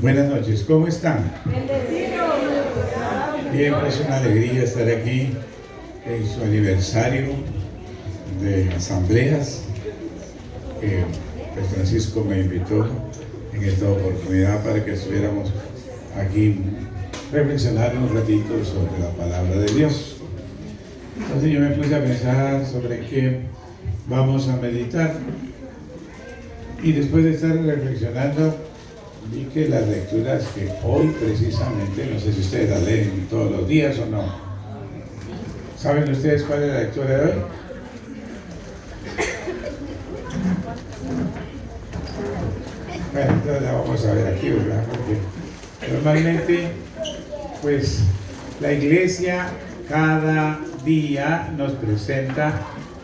Buenas noches, ¿cómo están? Bien, pues una alegría estar aquí en su aniversario de asambleas. Pues Francisco me invitó en esta oportunidad para que estuviéramos aquí reflexionando un ratito sobre la palabra de Dios. Entonces yo me puse a pensar sobre qué vamos a meditar, y después de estar reflexionando vi que las lecturas que hoy precisamente, no sé si ustedes las leen todos los días o no. ¿Saben ustedes cuál es la lectura de hoy? Bueno, entonces la vamos a ver aquí, ¿verdad? Porque normalmente, pues, la iglesia cada día nos presenta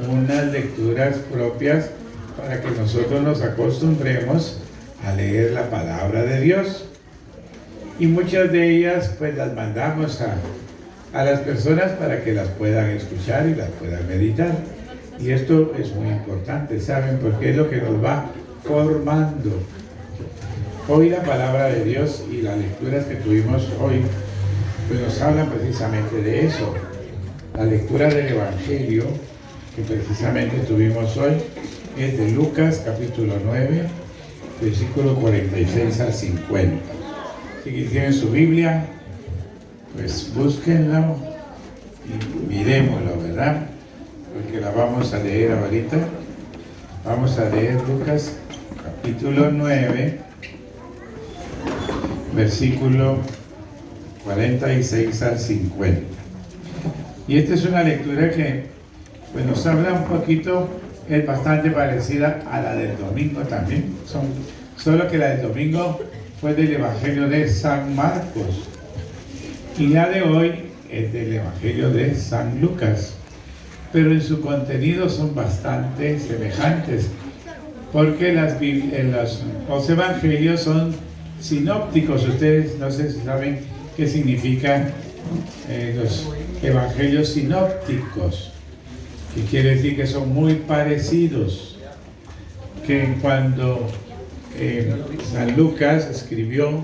unas lecturas propias para que nosotros nos acostumbremos a leer la palabra de Dios, y muchas de ellas pues las mandamos a las personas para que las puedan escuchar y las puedan meditar, y esto es muy importante, ¿saben? Porque es lo que nos va formando. Hoy la palabra de Dios y las lecturas que tuvimos hoy pues nos hablan precisamente de eso. La lectura del Evangelio que precisamente tuvimos hoy es de Lucas capítulo 9, versículo 46 al 50. Si tienen su Biblia, pues búsquenla y miremoslo, ¿verdad? Porque la vamos a leer ahorita. Vamos a leer Lucas capítulo 9, versículo 46 al 50. Y esta es una lectura que pues nos habla un poquito, es bastante parecida a la del domingo también, solo que la del domingo fue del Evangelio de San Marcos y la de hoy es del Evangelio de San Lucas, pero en su contenido son bastante semejantes, porque los evangelios son sinópticos. Ustedes no sé si saben qué significan los evangelios sinópticos, que quiere decir que son muy parecidos, que cuando San Lucas escribió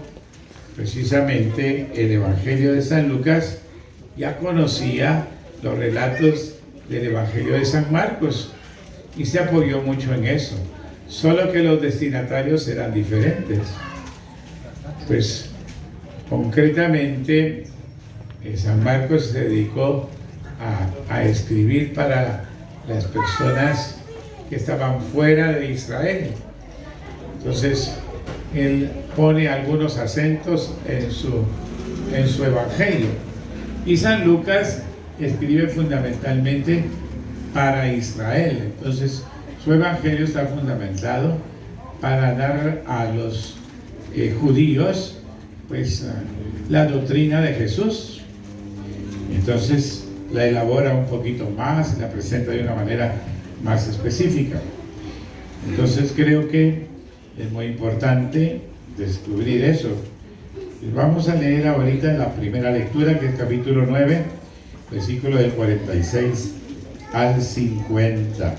precisamente el Evangelio de San Lucas, ya conocía los relatos del Evangelio de San Marcos y se apoyó mucho en eso, solo que los destinatarios eran diferentes. Pues concretamente San Marcos se dedicó a escribir para las personas que estaban fuera de Israel. Entonces él pone algunos acentos en su evangelio, y San Lucas escribe fundamentalmente para Israel. Entonces su evangelio está fundamentado para dar a los judíos pues la doctrina de Jesús. Entonces la elabora un poquito más, la presenta de una manera más específica. Entonces creo que es muy importante descubrir eso. Y vamos a leer ahorita la primera lectura, que es capítulo 9, versículo del 46 al 50,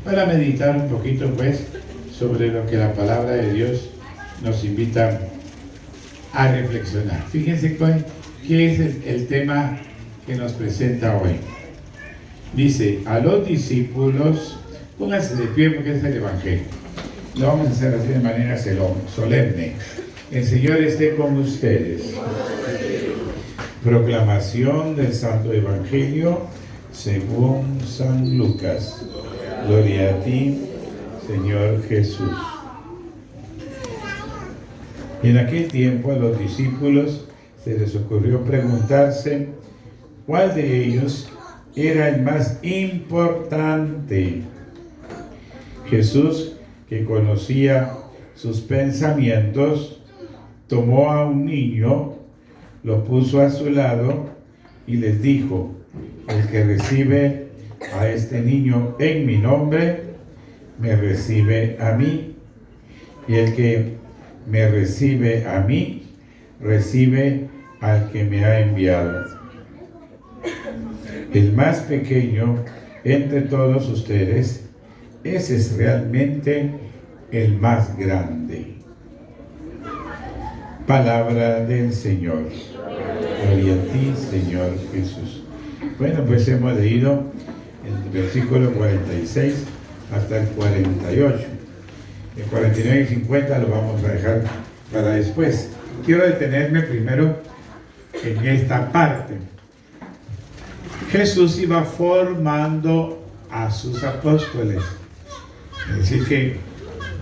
para meditar un poquito pues sobre lo que la palabra de Dios nos invita a reflexionar. Fíjense qué es el tema que nos presenta hoy. Dice: a los discípulos, pónganse de pie porque es el Evangelio. Lo vamos a hacer así de manera solemne. El Señor esté con ustedes. Proclamación del Santo Evangelio según San Lucas. Gloria a ti, Señor Jesús. Y en aquel tiempo a los discípulos se les ocurrió preguntarse cuál de ellos era el más importante. Jesús, que conocía sus pensamientos, tomó a un niño, lo puso a su lado y les dijo: el que recibe a este niño en mi nombre, me recibe a mí, y el que me recibe a mí, recibe al que me ha enviado. El más pequeño entre todos ustedes, ese es realmente el más grande. Palabra del Señor. Gloria a ti, Señor Jesús. Bueno, pues hemos leído el versículo 46 hasta el 48. El 49 y 50 lo vamos a dejar para después. Quiero detenerme primero en esta parte. Jesús iba formando a sus apóstoles. Es decir, que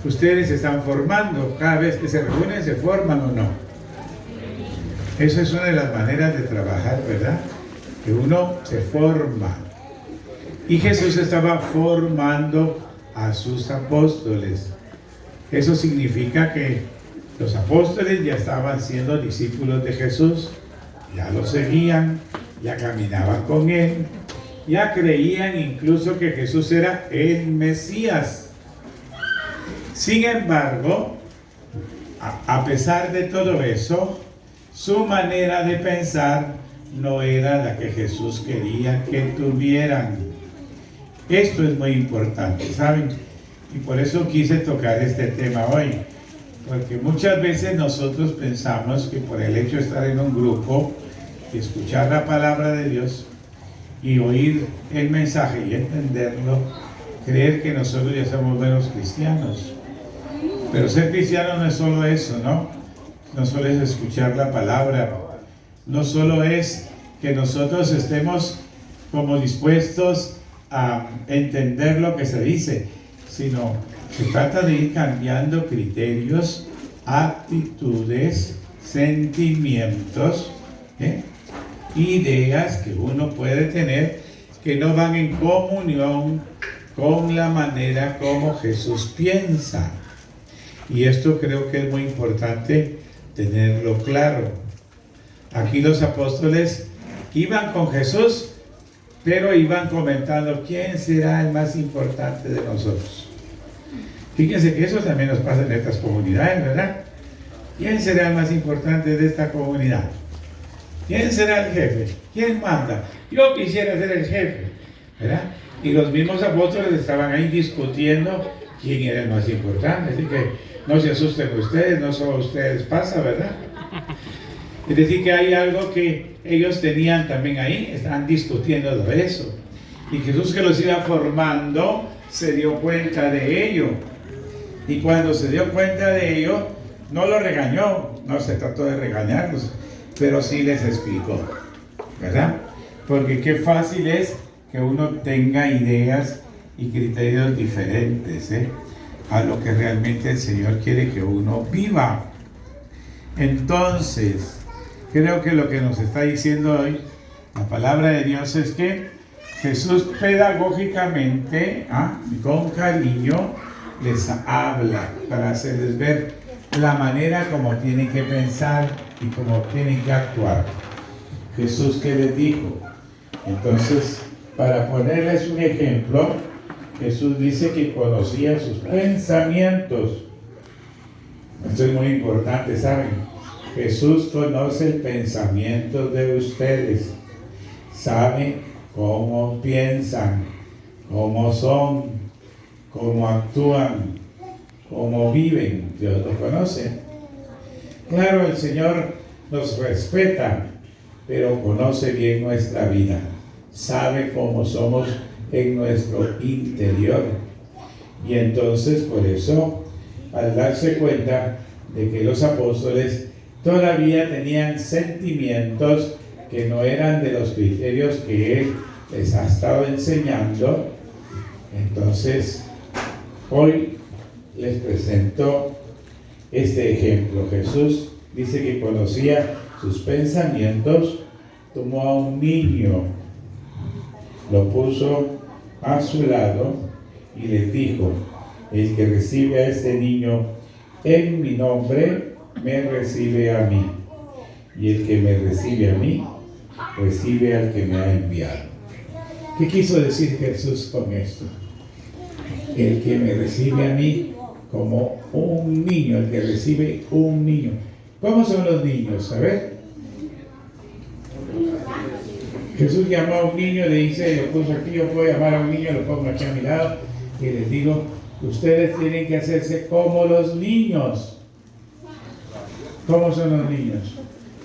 ustedes se están formando. Cada vez que se reúnen, ¿se forman o no? Esa es una de las maneras de trabajar, ¿verdad? Que uno se forma. Y Jesús estaba formando a sus apóstoles. Eso significa que los apóstoles ya estaban siendo discípulos de Jesús, ya lo seguían, ya caminaban con él, ya creían incluso que Jesús era el Mesías. Sin embargo, a pesar de todo eso, su manera de pensar no era la que Jesús quería que tuvieran. Esto es muy importante, ¿saben? Y por eso quise tocar este tema hoy, porque muchas veces nosotros pensamos que por el hecho de estar en un grupo, de escuchar la palabra de Dios y oír el mensaje y entenderlo, creer que nosotros ya somos buenos cristianos. Pero ser cristiano no es solo eso, ¿no? No solo es escuchar la palabra, no solo es que nosotros estemos como dispuestos a entender lo que se dice, sino se trata de ir cambiando criterios, actitudes, sentimientos, ideas que uno puede tener que no van en comunión con la manera como Jesús piensa. Y esto creo que es muy importante tenerlo claro. Aquí los apóstoles iban con Jesús, pero iban comentando quién será el más importante de nosotros. Fíjense que eso también nos pasa en estas comunidades, ¿verdad? ¿Quién será el más importante de esta comunidad? ¿Quién será el jefe? ¿Quién manda? Yo quisiera ser el jefe, ¿verdad? Y los mismos apóstoles estaban ahí discutiendo quién era el más importante. Así que no se asusten ustedes, no solo a ustedes pasa, ¿verdad? Es decir, que hay algo que ellos tenían también ahí, estaban discutiendo de eso. Y Jesús, que los iba formando, se dio cuenta de ello. Y cuando se dio cuenta de ello, no lo regañó, no se trató de regañarlos, pero sí les explicó, ¿verdad? Porque qué fácil es que uno tenga ideas y criterios diferentes, a lo que realmente el Señor quiere que uno viva. Entonces, creo que lo que nos está diciendo hoy la palabra de Dios es que Jesús pedagógicamente, con cariño, les habla para hacerles ver la manera como tienen que pensar y cómo tienen que actuar. Jesús, ¿qué les dijo? Entonces, para ponerles un ejemplo, Jesús dice que conocía sus pensamientos. Esto es muy importante, ¿saben? Jesús conoce el pensamiento de ustedes, sabe cómo piensan, cómo son, cómo actúan, cómo viven. Dios lo conoce. Claro, el Señor nos respeta, pero conoce bien nuestra vida, sabe cómo somos en nuestro interior. Y entonces, por eso, al darse cuenta de que los apóstoles todavía tenían sentimientos que no eran de los criterios que Él les ha estado enseñando, entonces hoy les presento este ejemplo. Jesús dice que conocía sus pensamientos, tomó a un niño, lo puso a su lado y les dijo: el que recibe a este niño en mi nombre, me recibe a mí, y el que me recibe a mí, recibe al que me ha enviado. ¿Qué quiso decir Jesús con esto? El que me recibe a mí como un niño, el que recibe un niño. ¿Cómo son los niños? A ver. Jesús llamó a un niño, le dice, lo puso aquí, yo puedo llamar a un niño, lo pongo aquí a mi lado, y les digo, ustedes tienen que hacerse como los niños. ¿Cómo son los niños?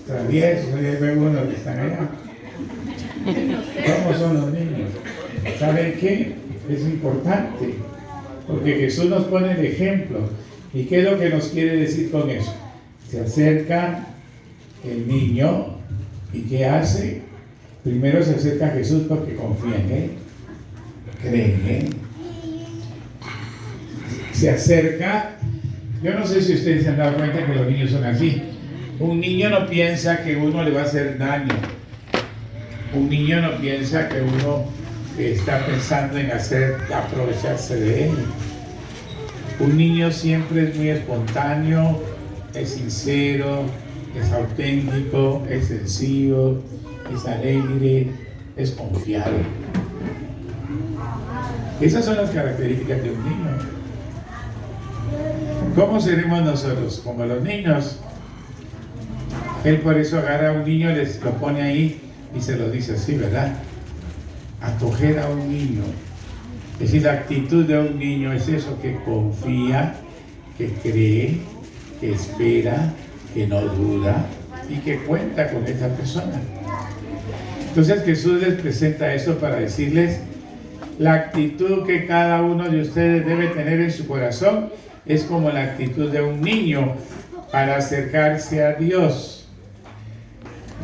Traviesos, ahí ve uno que están allá. ¿Cómo son los niños? ¿Saben qué? Es importante, porque Jesús nos pone el ejemplo. ¿Y qué es lo que nos quiere decir con eso? Se acerca el niño y ¿qué hace? Primero se acerca a Jesús porque confía en Él, cree en Él. Se acerca. Yo no sé si ustedes se han dado cuenta que los niños son así. Un niño no piensa que uno le va a hacer daño. Un niño no piensa que uno está pensando en aprovecharse de él. Un niño siempre es muy espontáneo, es sincero, es auténtico, es sencillo, es alegre, es confiado. Esas son las características de un niño. ¿Cómo seremos nosotros? Como los niños. Él por eso agarra a un niño, lo pone ahí y se lo dice así, ¿verdad? Acoger a un niño. Es decir, la actitud de un niño es eso, que confía, que cree, que espera, que no duda y que cuenta con esa persona. Entonces Jesús les presenta esto para decirles la actitud que cada uno de ustedes debe tener en su corazón es como la actitud de un niño para acercarse a Dios.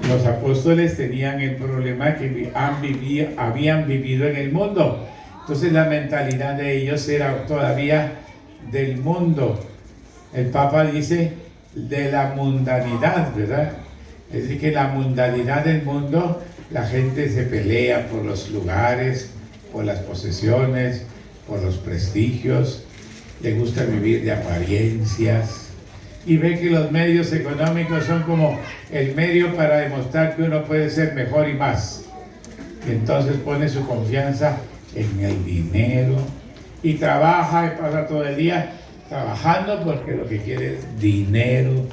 Los apóstoles tenían el problema que habían vivido en el mundo. Entonces la mentalidad de ellos era todavía del mundo. El Papa dice de la mundanidad, ¿verdad? Es decir, que la mundanidad del mundo, la gente se pelea por los lugares, por las posesiones, por los prestigios, le gusta vivir de apariencias y ve que los medios económicos son como el medio para demostrar que uno puede ser mejor y más. Y entonces pone su confianza en el dinero y trabaja y pasa todo el día trabajando porque lo que quiere es dinero.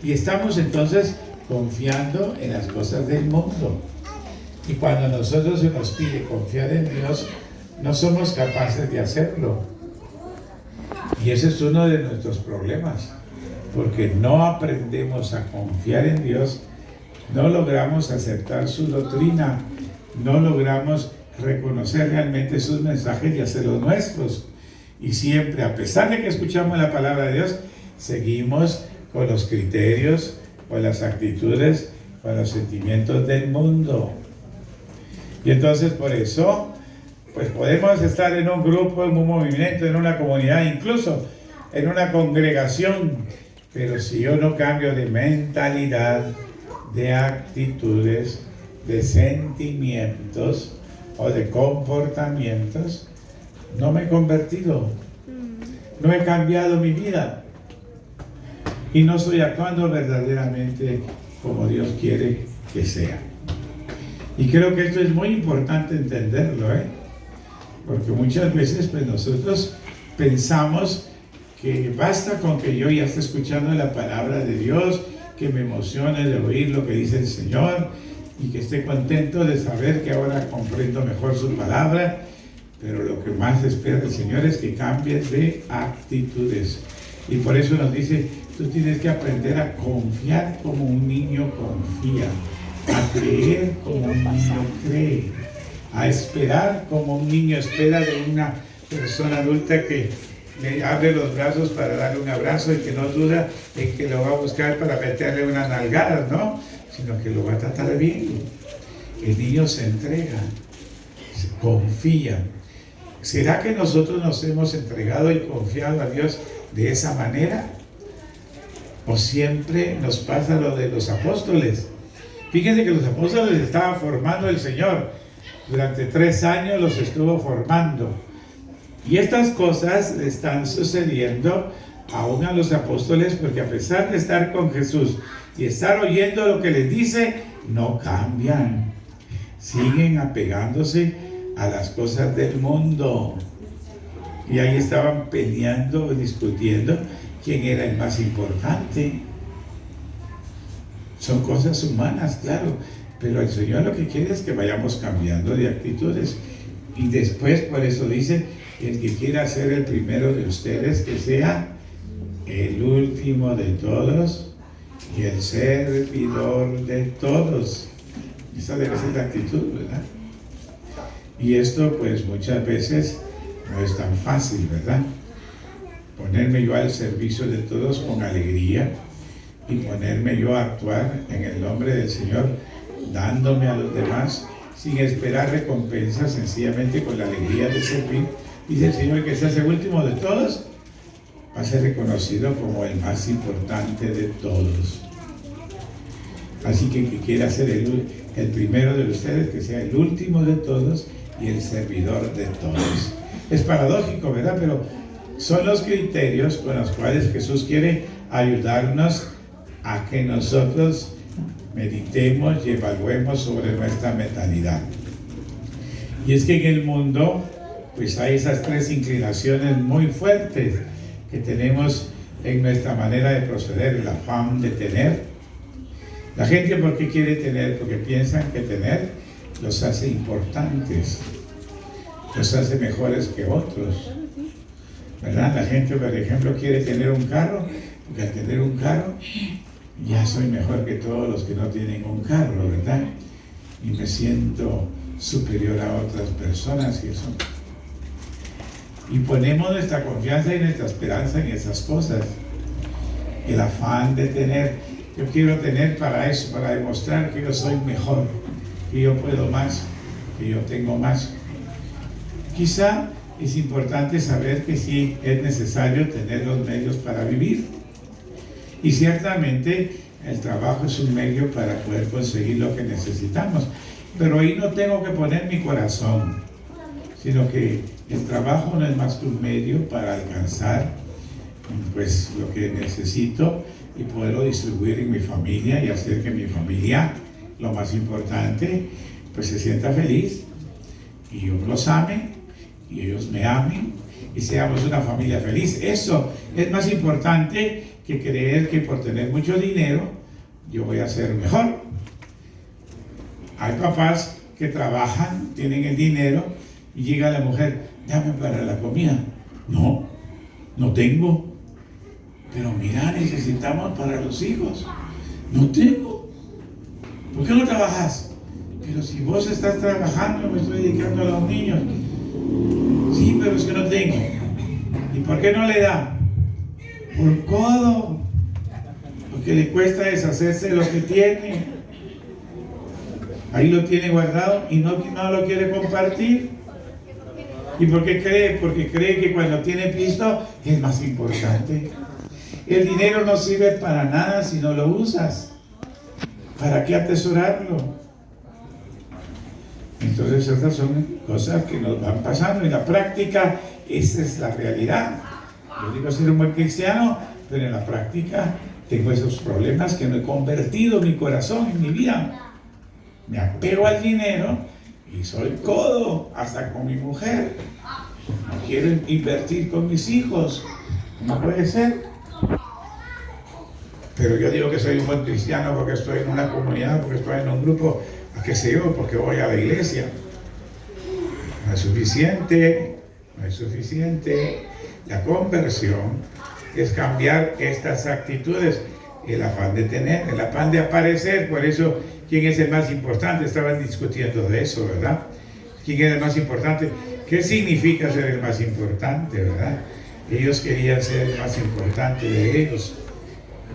Y estamos entonces confiando en las cosas del mundo. Y cuando nosotros se nos pide confiar en Dios, no somos capaces de hacerlo. Y ese es uno de nuestros problemas, porque no aprendemos a confiar en Dios, no logramos aceptar su doctrina, no logramos reconocer realmente sus mensajes y hacerlos nuestros. Y siempre, a pesar de que escuchamos la palabra de Dios, seguimos con los criterios, con las actitudes, con los sentimientos del mundo. Y entonces por eso, pues podemos estar en un grupo, en un movimiento, en una comunidad, incluso en una congregación, pero si yo no cambio de mentalidad, de actitudes, de sentimientos o de comportamientos, no me he convertido, no he cambiado mi vida y no estoy actuando verdaderamente como Dios quiere que sea. Y creo que esto es muy importante entenderlo, porque muchas veces pues nosotros pensamos que basta con que yo ya esté escuchando la palabra de Dios, que me emocione de oír lo que dice el Señor y que esté contento de saber que ahora comprendo mejor su palabra, pero lo que más espera el Señor es que cambies de actitudes. Y por eso nos dice, tú tienes que aprender a confiar como un niño confía, a creer como un niño cree, a esperar como un niño espera de una persona adulta que le abre los brazos para darle un abrazo y que no duda en que lo va a buscar para meterle unas nalgadas, ¿no? Sino que lo va a tratar bien. El niño se entrega, se confía. ¿Será que nosotros nos hemos entregado y confiado a Dios de esa manera? ¿O siempre nos pasa lo de los apóstoles? Fíjense que los apóstoles estaban formando el Señor. Durante 3 años los estuvo formando. Y estas cosas le están sucediendo aún a los apóstoles, porque a pesar de estar con Jesús y estar oyendo lo que les dice, no cambian. Siguen apegándose a las cosas del mundo. Y ahí estaban peleando, discutiendo quién era el más importante. Son cosas humanas, claro, pero el Señor lo que quiere es que vayamos cambiando de actitudes. Y después, por eso dice, el que quiera ser el primero de ustedes, que sea el último de todos y el servidor de todos. Esa debe ser la actitud, ¿verdad? Y esto pues muchas veces no es tan fácil, ¿verdad? Ponerme yo al servicio de todos con alegría y ponerme yo a actuar en el nombre del Señor, dándome a los demás sin esperar recompensa, sencillamente con la alegría de servir. Dice el Señor que se hace último de todos, va a ser reconocido como el más importante de todos. Así que quiera ser el primero de ustedes, que sea el último de todos y el servidor de todos. Es paradójico, ¿verdad? Pero son los criterios con los cuales Jesús quiere ayudarnos a que nosotros meditemos y evaluemos sobre nuestra mentalidad. Y es que en el mundo pues hay esas tres inclinaciones muy fuertes que tenemos en nuestra manera de proceder: el afán de tener. La gente, ¿por qué quiere tener? Porque piensan que tener los hace importantes, los hace mejores que otros, ¿verdad? La gente, por ejemplo, quiere tener un carro, porque al tener un carro ya soy mejor que todos los que no tienen un carro, ¿verdad? Y me siento superior a otras personas y eso. Y ponemos nuestra confianza y nuestra esperanza en esas cosas. El afán de tener, yo quiero tener para eso, para demostrar que yo soy mejor, que yo puedo más, que yo tengo más. Quizá es importante saber que sí es necesario tener los medios para vivir. Y ciertamente el trabajo es un medio para poder conseguir lo que necesitamos. Pero ahí no tengo que poner mi corazón, sino que el trabajo no es más que un medio para alcanzar pues lo que necesito y poderlo distribuir en mi familia y hacer que mi familia, lo más importante, pues se sienta feliz y yo los ame y ellos me amen y seamos una familia feliz. Eso es más importante que creer que por tener mucho dinero yo voy a ser mejor. Hay papás que trabajan, tienen el dinero y llega la mujer: dame para la comida. No, no tengo. Pero mira, necesitamos para los hijos. No tengo. ¿Por qué no trabajas? Pero si vos estás trabajando, me estoy dedicando a los niños. Sí, pero es que no tengo. ¿Y por qué no le da? Por codo. Porque le cuesta deshacerse de lo que tiene. Ahí lo tiene guardado y no lo quiere compartir. ¿Y por qué cree? Porque cree que cuando tiene pisto es más importante. El dinero no sirve para nada si no lo usas. ¿Para qué atesorarlo? Entonces estas son cosas que nos van pasando. En la práctica, esa es la realidad. Yo digo ser un buen cristiano, pero en la práctica tengo esos problemas que no he convertido mi corazón en mi vida. Me apego al dinero y soy codo hasta con mi mujer. No quiero invertir con mis hijos. No puede ser. Pero yo digo que soy un buen cristiano porque estoy en una comunidad, porque estoy en un grupo, qué sé yo, porque voy a la iglesia. No es suficiente, no es suficiente. La conversión es cambiar estas actitudes, el afán de tener, el afán de aparecer. Por eso, ¿quién es el más importante? Estaban discutiendo de eso, ¿verdad? ¿Quién es el más importante? ¿Qué significa ser el más importante, verdad? Ellos querían ser el más importante de ellos.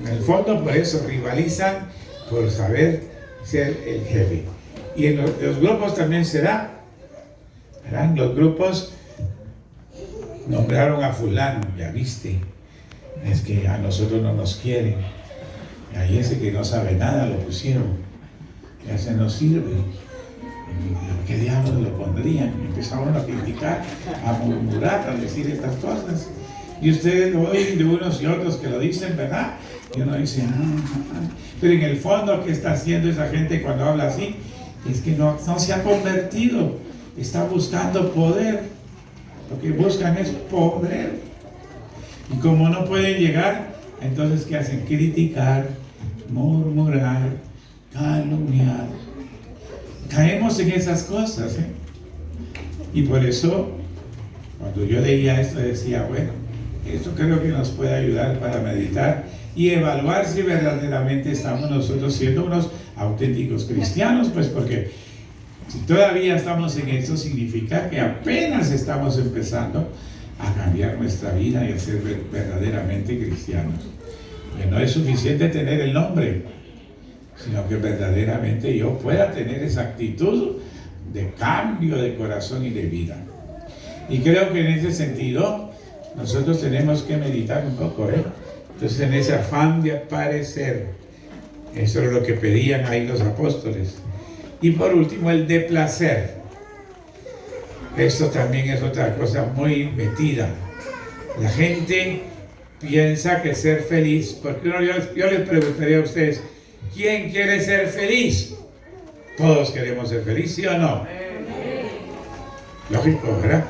En el fondo, por eso rivalizan por saber ser el jefe. Y en los grupos también se da, ¿verdad? Los grupos nombraron a fulano, ya viste, es que a nosotros no nos quieren. Y ahí ese que no sabe nada lo pusieron, ya se nos sirve. ¿Qué diablos lo pondrían? Y empezaron a criticar, a murmurar, a decir estas cosas. Y ustedes lo oyen de unos y otros que lo dicen, ¿verdad? Y uno dice, pero en el fondo, ¿qué está haciendo esa gente cuando habla así? Es que no se ha convertido, está buscando poder. Lo que buscan es poder. Y como no pueden llegar, entonces ¿qué hacen? Criticar, murmurar, calumniar. Caemos en esas cosas, ¿eh? Y por eso, cuando yo leía esto, decía, bueno, esto creo que nos puede ayudar para meditar y evaluar si verdaderamente estamos nosotros siendo unos auténticos cristianos, pues porque si todavía estamos en eso, significa que apenas estamos empezando a cambiar nuestra vida y a ser verdaderamente cristianos. Que no es suficiente tener el nombre, sino que verdaderamente yo pueda tener esa actitud de cambio de corazón y de vida. Y creo que en ese sentido nosotros tenemos que meditar un poco, Entonces, en ese afán de aparecer, eso es lo que pedían ahí los apóstoles. Y por último, el de placer. Esto también es otra cosa muy metida. La gente piensa que ser feliz, porque yo les preguntaría a ustedes, ¿quién quiere ser feliz? Todos queremos ser felices, ¿sí o no? Lógico, ¿verdad?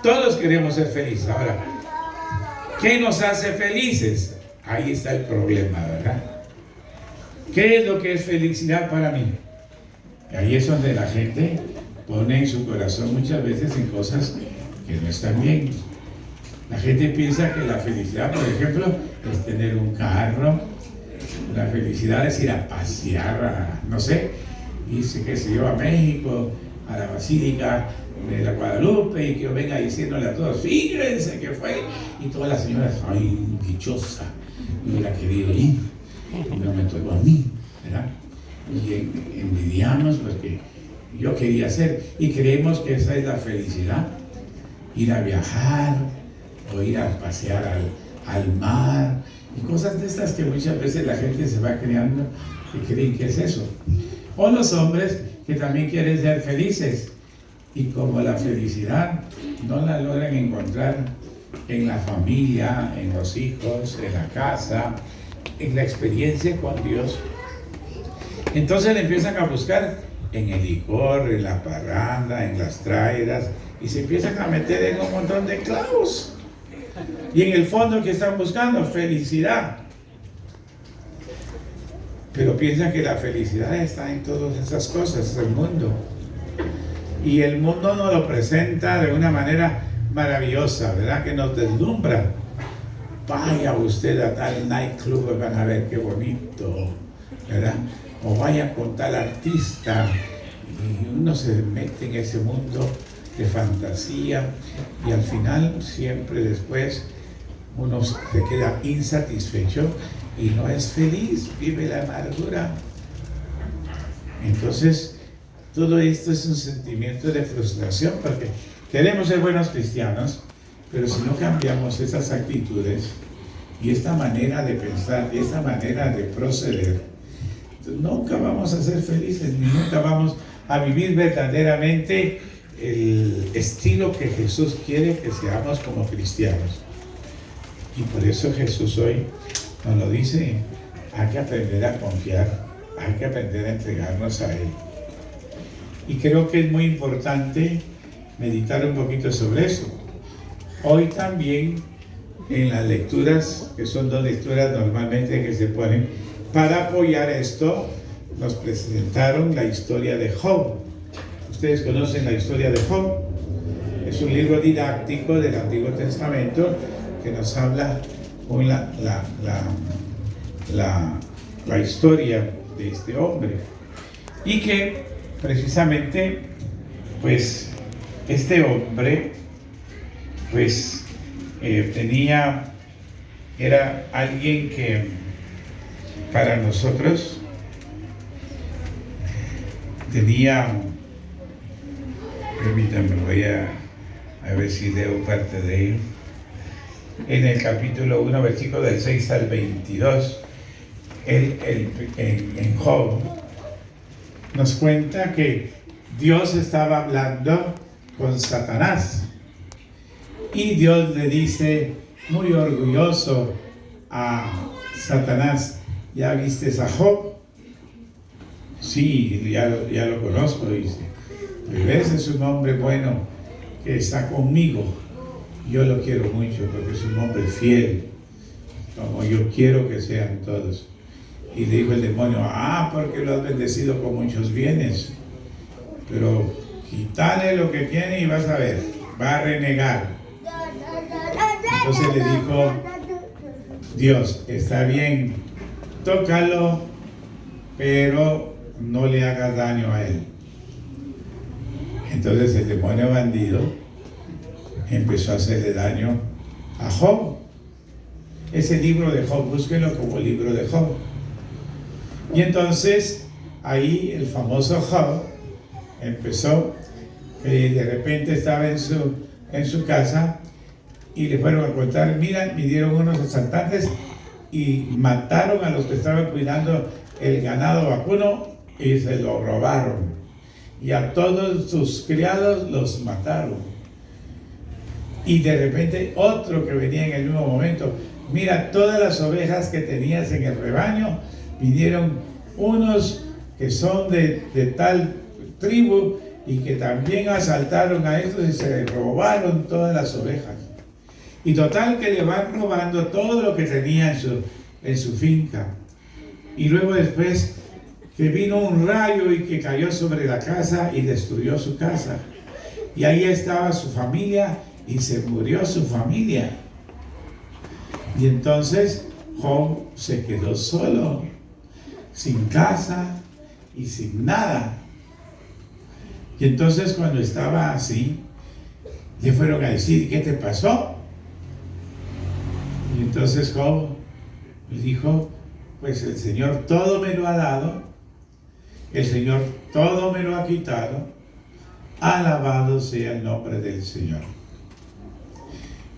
Todos queremos ser felices. Ahora, ¿qué nos hace felices? Ahí está el problema, ¿verdad? ¿Qué es lo que es felicidad para mí? Y ahí es donde la gente pone en su corazón muchas veces en cosas que no están bien. La gente piensa que la felicidad, por ejemplo, es tener un carro. La felicidad es ir a pasear, no sé, irse, qué sé yo, a México, a la Basílica de la Guadalupe, y que yo venga diciéndole a todos, fíjense que fue, y todas las señoras, ay, dichosa, yo hubiera querido ir, y no me tocó a mí, ¿verdad? Y envidiamos porque yo quería hacer, y creemos que esa es la felicidad, ir a viajar, o ir a pasear al mar, y cosas de estas que muchas veces la gente se va creando y creen que es eso. O los hombres que también quieren ser felices, y como la felicidad no la logran encontrar en la familia, en los hijos, en la casa, en la experiencia con Dios, entonces le empiezan a buscar en el licor, en la parranda, en las traidas, y se empiezan a meter en un montón de clavos. Y en el fondo, ¿qué están buscando? Felicidad. Pero piensan que la felicidad está en todas esas cosas del mundo. Y el mundo nos lo presenta de una manera maravillosa, ¿verdad? Que nos deslumbra. Vaya usted a tal nightclub, van a ver qué bonito, ¿verdad? O vaya con tal artista. Y uno se mete en ese mundo de fantasía, y al final siempre después uno se queda insatisfecho y no es feliz, vive la amargura. Entonces todo esto es un sentimiento de frustración, porque queremos ser buenos cristianos, pero si no cambiamos esas actitudes y esta manera de pensar y esta manera de proceder, nunca vamos a ser felices, ni nunca vamos a vivir verdaderamente el estilo que Jesús quiere que seamos como cristianos. Y por eso Jesús hoy nos lo dice, hay que aprender a confiar, hay que aprender a entregarnos a Él. Y creo que es muy importante meditar un poquito sobre eso. Hoy también en las lecturas, que son dos lecturas normalmente que se ponen para apoyar esto, nos presentaron la historia de Job. Ustedes conocen la historia de Job. Es un libro didáctico del Antiguo Testamento que nos habla con la historia de este hombre. Y que precisamente, pues, este hombre, pues, era alguien que para nosotros tenía, permítanme, voy a ver si leo parte de él. En el capítulo 1, versículo del 6 al 22, en Job, nos cuenta que Dios estaba hablando con Satanás. Y Dios le dice, muy orgulloso a Satanás, ¿ya vistes a Job? Sí, ya lo conozco, dice. Ves, es un hombre bueno que está conmigo. Yo lo quiero mucho porque es un hombre fiel, como yo quiero que sean todos. Y le dijo el demonio, porque lo has bendecido con muchos bienes, pero quítale lo que tiene y vas a ver, va a renegar. Entonces le dijo Dios, está bien, tócalo, pero no le hagas daño a él. Entonces el demonio bandido empezó a hacerle daño a Job. Ese libro de Job, búsquenlo como libro de Job. Y entonces ahí el famoso Job empezó, de repente estaba en su casa y le fueron a contar, mira, vinieron unos asaltantes y mataron a los que estaban cuidando el ganado vacuno y se lo robaron. Y a todos sus criados los mataron. Y de repente otro que venía en el mismo momento, mira, todas las ovejas que tenías en el rebaño, vinieron unos que son de tal tribu y que también asaltaron a estos y se robaron todas las ovejas. Y total que le van robando todo lo que tenía en su finca. Y luego después que vino un rayo y que cayó sobre la casa y destruyó su casa. Y ahí estaba su familia y se murió su familia. Y entonces Job se quedó solo, sin casa y sin nada. Y entonces cuando estaba así, le fueron a decir, ¿qué te pasó? Y entonces Job dijo, pues el Señor todo me lo ha dado, el Señor todo me lo ha quitado, alabado sea el nombre del Señor.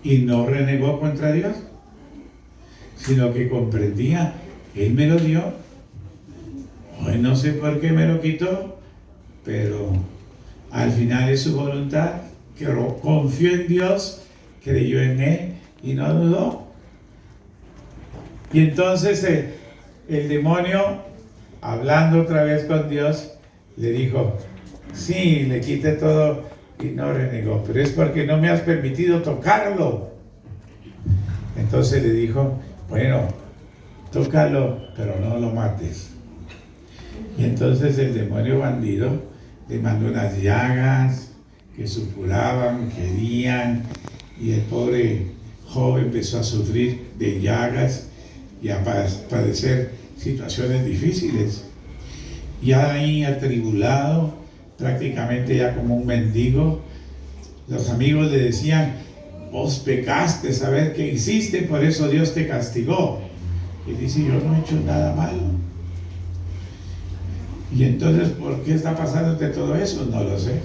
Y no renegó contra Dios, sino que comprendía, Él me lo dio, hoy no sé por qué me lo quitó, pero al final es su voluntad, que confió en Dios, creyó en Él y no dudó. Y entonces el demonio, hablando otra vez con Dios, le dijo, sí, le quité todo y no renegó, pero es porque no me has permitido tocarlo. Entonces le dijo, bueno, tócalo, pero no lo mates. Y entonces el demonio bandido le mandó unas llagas que supuraban, que herían, y el pobre Job empezó a sufrir de llagas y a padecer situaciones difíciles. Ya ahí atribulado, prácticamente ya como un mendigo, los amigos le decían, vos pecaste, saber qué hiciste, por eso Dios te castigó. Y dice, yo no he hecho nada malo. Y entonces, ¿por qué está pasándote todo eso? No lo sé.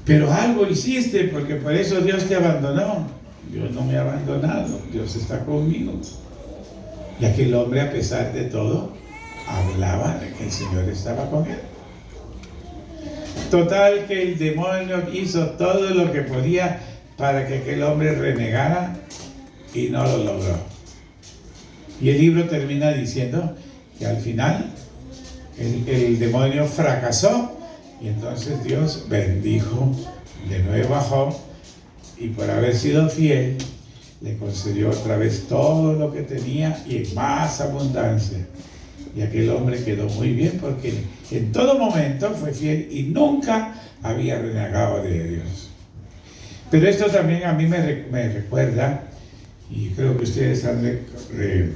Pero algo hiciste, porque por eso Dios te abandonó. Dios no me ha abandonado, Dios está conmigo. Y aquel hombre, a pesar de todo, hablaba de que el Señor estaba con él. Total que el demonio hizo todo lo que podía para que aquel hombre renegara y no lo logró. Y el libro termina diciendo que al final el demonio fracasó y entonces Dios bendijo de nuevo a Job y por haber sido fiel le concedió otra vez todo lo que tenía y en más abundancia. Y aquel hombre quedó muy bien porque en todo momento fue fiel y nunca había renegado de Dios. Pero esto también a mí me recuerda, y creo que ustedes han de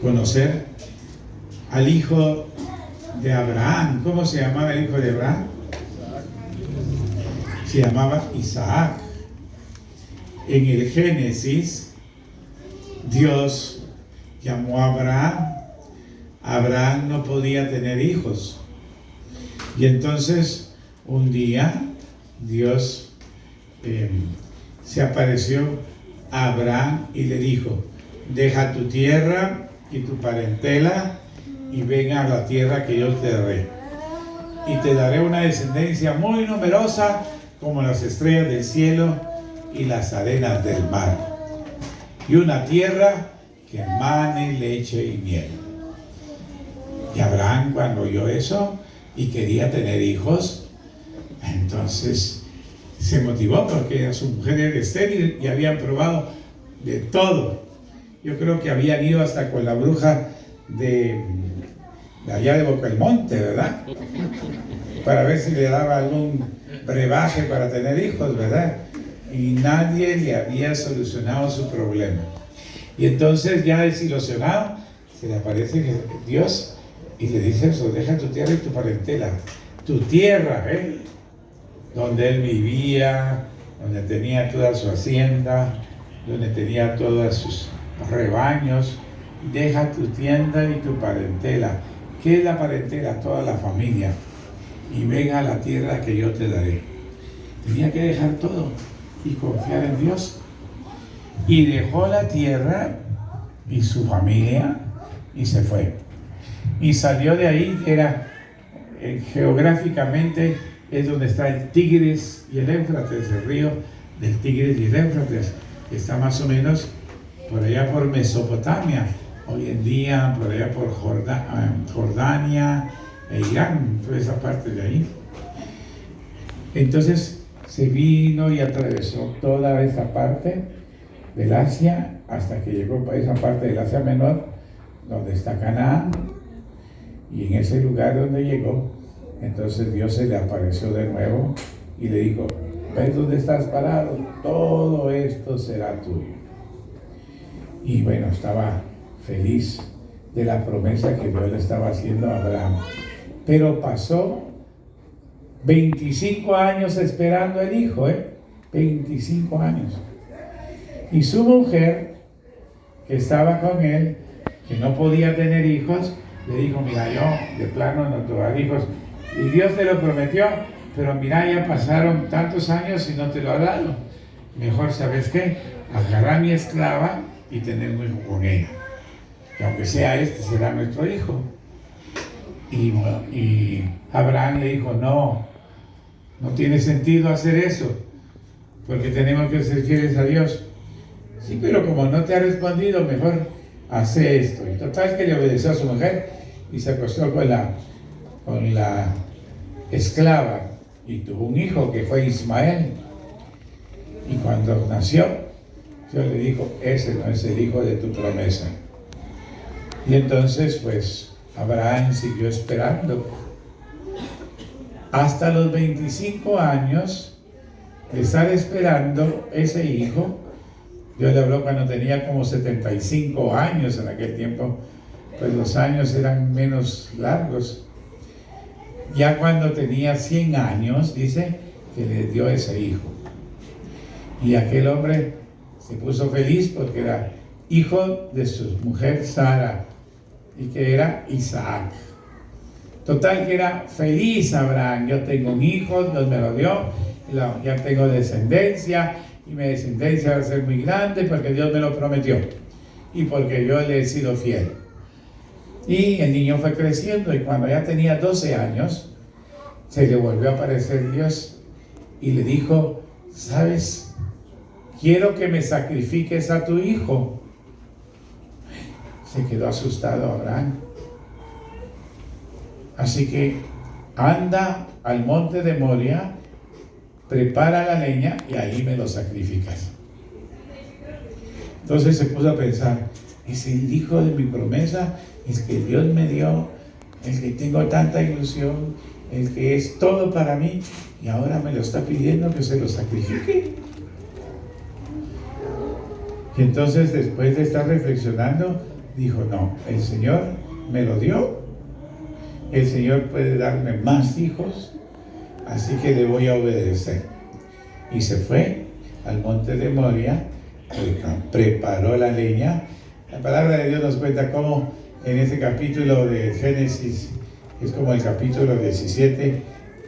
conocer al hijo de Abraham. ¿Cómo se llamaba el hijo de Abraham? Se llamaba Isaac. En el Génesis, Dios llamó a Abraham. Abraham no podía tener hijos. Y entonces, un día, Dios se apareció a Abraham y le dijo, deja tu tierra y tu parentela y ven a la tierra que yo te daré. Y te daré una descendencia muy numerosa como las estrellas del cielo y las arenas del mar. Y una tierra que emane leche y miel. Y Abraham, cuando oyó eso y quería tener hijos, entonces se motivó porque su mujer era estéril y habían probado de todo. Yo creo que habían ido hasta con la bruja de allá de Boca del Monte, ¿verdad? Para ver si le daba algún brebaje para tener hijos, ¿verdad? y nadie le había solucionado su problema. Y entonces, ya desilusionado, se le aparece Dios y le dice eso: deja tu tierra y tu parentela, tu tierra, donde él vivía, donde tenía toda su hacienda, donde tenía todos sus rebaños. Deja tu tienda y tu parentela. ¿Qué es la parentela? Toda la familia. Y ven a la tierra que yo te daré. Tenía que dejar todo y confiar en Dios. Y dejó la tierra y su familia y se fue. Y salió de ahí, que era geográficamente es donde está el Tigris y el Éufrates, el río del Tigris y el Éufrates, que está más o menos por allá por Mesopotamia, hoy en día por allá por Jordania e Irán, toda esa parte de ahí. Entonces se vino y atravesó toda esa parte del Asia hasta que llegó a esa parte del Asia Menor, donde está Canaán, y en ese lugar donde llegó, entonces Dios se le apareció de nuevo y le dijo: ¿ves dónde estás parado? Todo esto será tuyo. Y bueno, estaba feliz de la promesa que Dios le estaba haciendo a Abraham. Pero pasó 25 años esperando el hijo, 25 años. Y su mujer, que estaba con él, que no podía tener hijos, le dijo: mira, yo de plano no te voy a dar hijos. Y Dios te lo prometió, pero mira, ya pasaron tantos años y no te lo ha dado. Mejor, ¿sabes qué? Agarrar a mi esclava y tener un hijo con ella. Que aunque sea este, será nuestro hijo. Y Abraham le dijo: no tiene sentido hacer eso, porque tenemos que ser fieles a Dios. Sí, pero como no te ha respondido, mejor hace esto. Y total que le obedeció a su mujer y se acostó con la esclava y tuvo un hijo que fue Ismael. Y cuando nació, Dios le dijo: ese no es el hijo de tu promesa. Y entonces pues Abraham siguió esperando hasta los 25 años de estar esperando ese hijo. Dios le habló cuando tenía como 75 años. En aquel tiempo pues los años eran menos largos. Ya cuando tenía 100 años, dice que le dio ese hijo. Y aquel hombre se puso feliz porque era hijo de su mujer Sara, y que era Isaac. Total que era feliz Abraham: yo tengo un hijo, Dios me lo dio, ya tengo descendencia, y mi descendencia va a ser muy grande porque Dios me lo prometió y porque yo le he sido fiel. Y el niño fue creciendo, y cuando ya tenía 12 años, se le volvió a aparecer Dios y le dijo: ¿sabes? Quiero que me sacrifiques a tu hijo. Se quedó asustado Abraham. Así que anda al monte de Moria, prepara la leña y ahí me lo sacrificas. Entonces se puso a pensar: es el hijo de mi promesa, el que Dios me dio, el que tengo tanta ilusión, el que es todo para mí, y ahora me lo está pidiendo que se lo sacrifique. Y entonces, después de estar reflexionando, dijo: no, el Señor me lo dio, el Señor puede darme más hijos, así que le voy a obedecer. Y se fue al monte de Moria, preparó la leña. La palabra de Dios nos cuenta cómo en ese capítulo de Génesis, es como el capítulo 17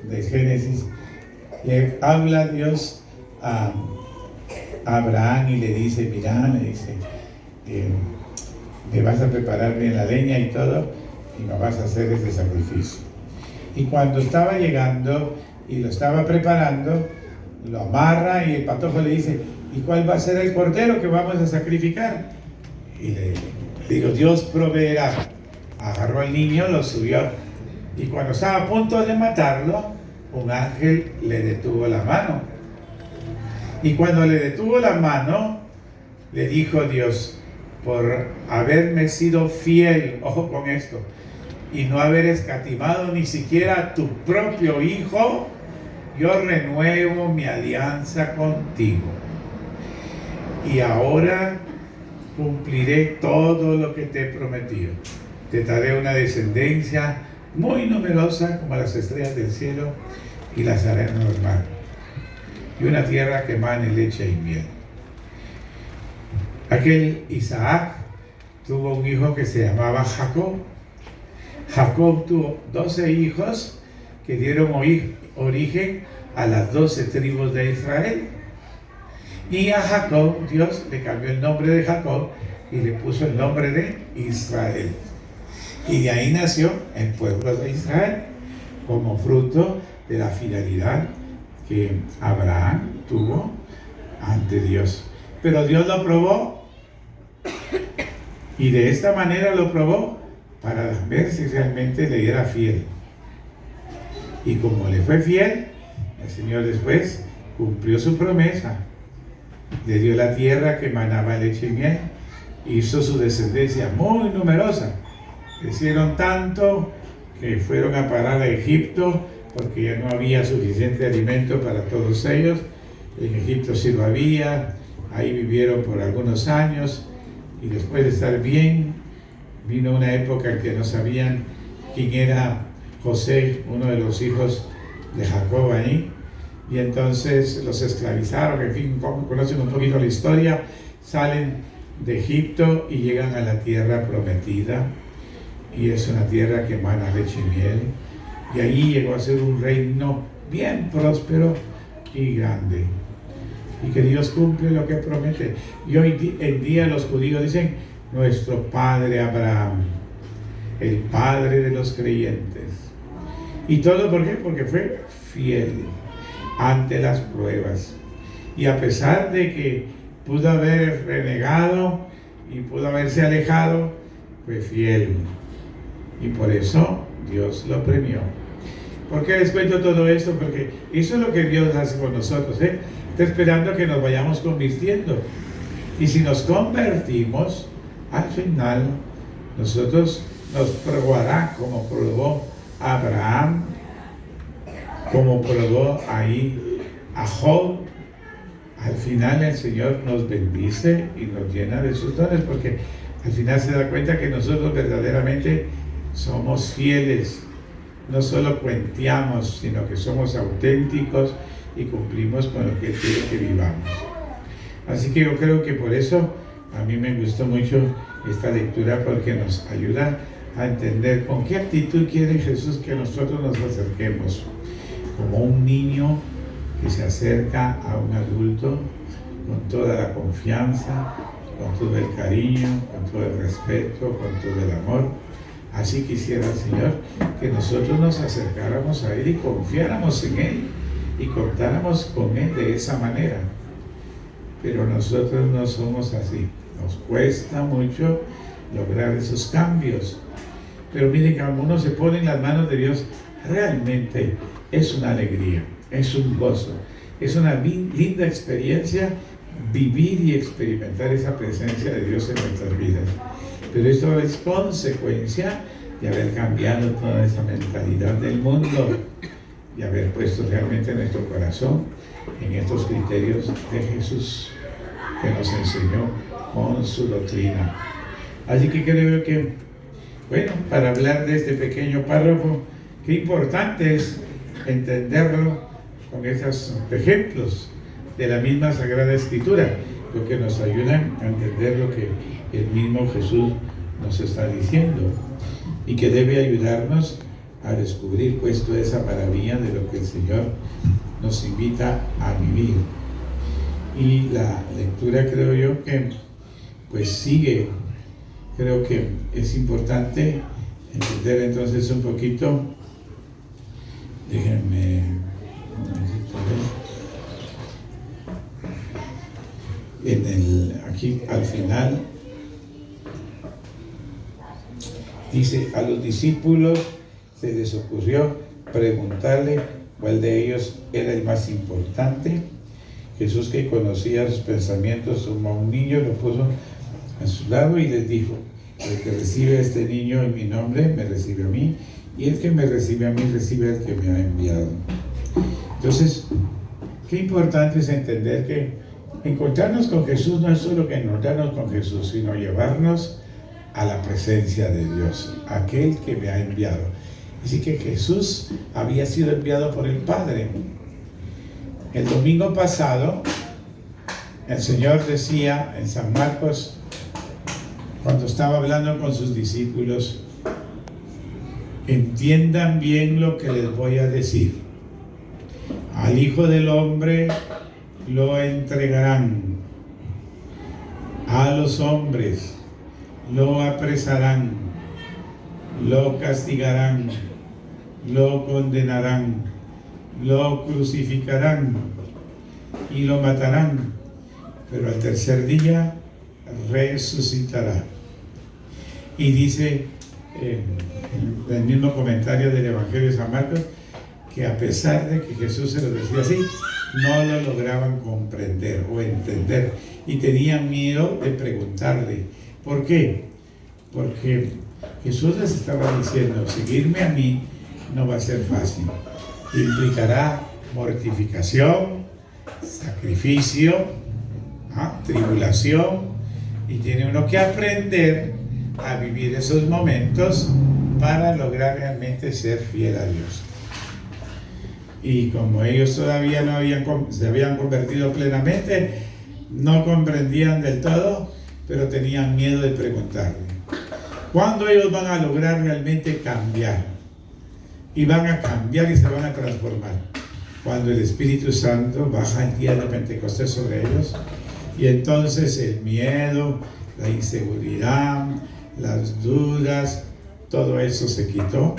de Génesis, le habla Dios a Abraham y le dice: mira, le dice, me vas a preparar bien la leña y todo, y me vas a hacer ese sacrificio. Y cuando estaba llegando y lo estaba preparando, lo amarra, y el patojo le dice: ¿y cuál va a ser el cordero que vamos a sacrificar? Y le digo: Dios proveerá. Agarró al niño, lo subió, y cuando estaba a punto de matarlo, un ángel le detuvo la mano. Y cuando le detuvo la mano, le dijo Dios: por haberme sido fiel, ojo con esto, y no haber escatimado ni siquiera a tu propio hijo, yo renuevo mi alianza contigo. Y ahora cumpliré todo lo que te he prometido. Te daré una descendencia muy numerosa como las estrellas del cielo y las arenas del mar, y una tierra que emane leche y miel. Aquel Isaac tuvo un hijo que se llamaba Jacob. Jacob tuvo 12 hijos que dieron origen a las 12 tribus de Israel. Y a Jacob Dios le cambió el nombre de Jacob y le puso el nombre de Israel. Y de ahí nació el pueblo de Israel, como fruto de la fidelidad que Abraham tuvo ante Dios. Pero Dios lo probó, y de esta manera lo probó para ver si realmente le era fiel. Y como le fue fiel, el Señor después cumplió su promesa. Le dio la tierra que manaba leche y miel. Hizo su descendencia muy numerosa. Crecieron tanto que fueron a parar a Egipto, porque ya no había suficiente alimento para todos ellos. En Egipto sí lo había. Ahí vivieron por algunos años, y después de estar bien, vino una época en que no sabían quién era José, uno de los hijos de Jacob ahí, y entonces los esclavizaron. En fin, conocen un poquito la historia. Salen de Egipto y llegan a la tierra prometida, y es una tierra que emana leche y miel, y allí llegó a ser un reino bien próspero y grande, y que Dios cumple lo que promete. Y hoy en día los judíos dicen nuestro padre Abraham, el padre de los creyentes. ¿Y todo por qué? Porque fue fiel ante las pruebas, y a pesar de que pudo haber renegado y pudo haberse alejado, fue fiel, y por eso Dios lo premió. ¿Por qué les cuento todo esto? Porque eso es lo que Dios hace con nosotros, Está esperando que nos vayamos convirtiendo, y si nos convertimos, al final nosotros nos probará, como probó Abraham, como probó ahí a Job. Al final el Señor nos bendice y nos llena de sus dones, porque al final se da cuenta que nosotros verdaderamente somos fieles. No solo cuenteamos, sino que somos auténticos y cumplimos con lo que Él quiere que vivamos. Así que yo creo que por eso a mí me gustó mucho esta lectura, porque nos ayuda a entender con qué actitud quiere Jesús que nosotros nos acerquemos. Como un niño que se acerca a un adulto con toda la confianza, con todo el cariño, con todo el respeto, con todo el amor. Así quisiera el Señor que nosotros nos acercáramos a Él y confiáramos en Él y contáramos con Él de esa manera. Pero nosotros no somos así. Nos cuesta mucho lograr esos cambios. Pero miren, cuando uno se pone en las manos de Dios, realmente es una alegría, es un gozo, es una linda experiencia vivir y experimentar esa presencia de Dios en nuestras vidas. Pero esto es consecuencia de haber cambiado toda esa mentalidad del mundo y haber puesto realmente nuestro corazón en estos criterios de Jesús que nos enseñó con su doctrina. Así que creo que, bueno, para hablar de este pequeño párrafo, qué importante es entenderlo con esos ejemplos de la misma Sagrada Escritura, lo que nos ayudan a entender lo que el mismo Jesús nos está diciendo, y que debe ayudarnos a descubrir pues toda esa maravilla de lo que el Señor nos invita a vivir. Y la lectura, creo yo, que pues sigue. Creo que es importante entender entonces un poquito. Déjenme un momentito ver. Aquí al final dice: a los discípulos se les ocurrió preguntarle cuál de ellos era el más importante. Jesús, que conocía sus pensamientos, tomó a un niño, lo puso a su lado y les dijo: el que recibe a este niño en mi nombre, me recibe a mí, y el que me recibe a mí, recibe al que me ha enviado. Entonces, qué importante es entender que encontrarnos con Jesús no es solo que encontrarnos con Jesús, sino llevarnos a la presencia de Dios, aquel que me ha enviado. Así que Jesús había sido enviado por el Padre. El domingo pasado, el Señor decía en San Marcos, cuando estaba hablando con sus discípulos, entiendan bien lo que les voy a decir. Al Hijo del Hombre lo entregarán a los hombres, lo apresarán, lo castigarán, lo condenarán, lo crucificarán y lo matarán, pero al tercer día resucitará. Y dice en el mismo comentario del Evangelio de San Marcos que a pesar de que Jesús se lo decía así, no lo lograban comprender o entender y tenían miedo de preguntarle. ¿Por qué? Porque Jesús les estaba diciendo, seguirme a mí no va a ser fácil. Implicará mortificación, sacrificio, tribulación, y tiene uno que aprender a vivir esos momentos para lograr realmente ser fiel a Dios. Y como ellos todavía no se habían convertido plenamente, no comprendían del todo, pero tenían miedo de preguntarle. ¿Cuándo ellos van a lograr realmente cambiar? Y van a cambiar y se van a transformar. Cuando el Espíritu Santo baja el día de Pentecostés sobre ellos, y entonces el miedo, la inseguridad, las dudas, todo eso se quitó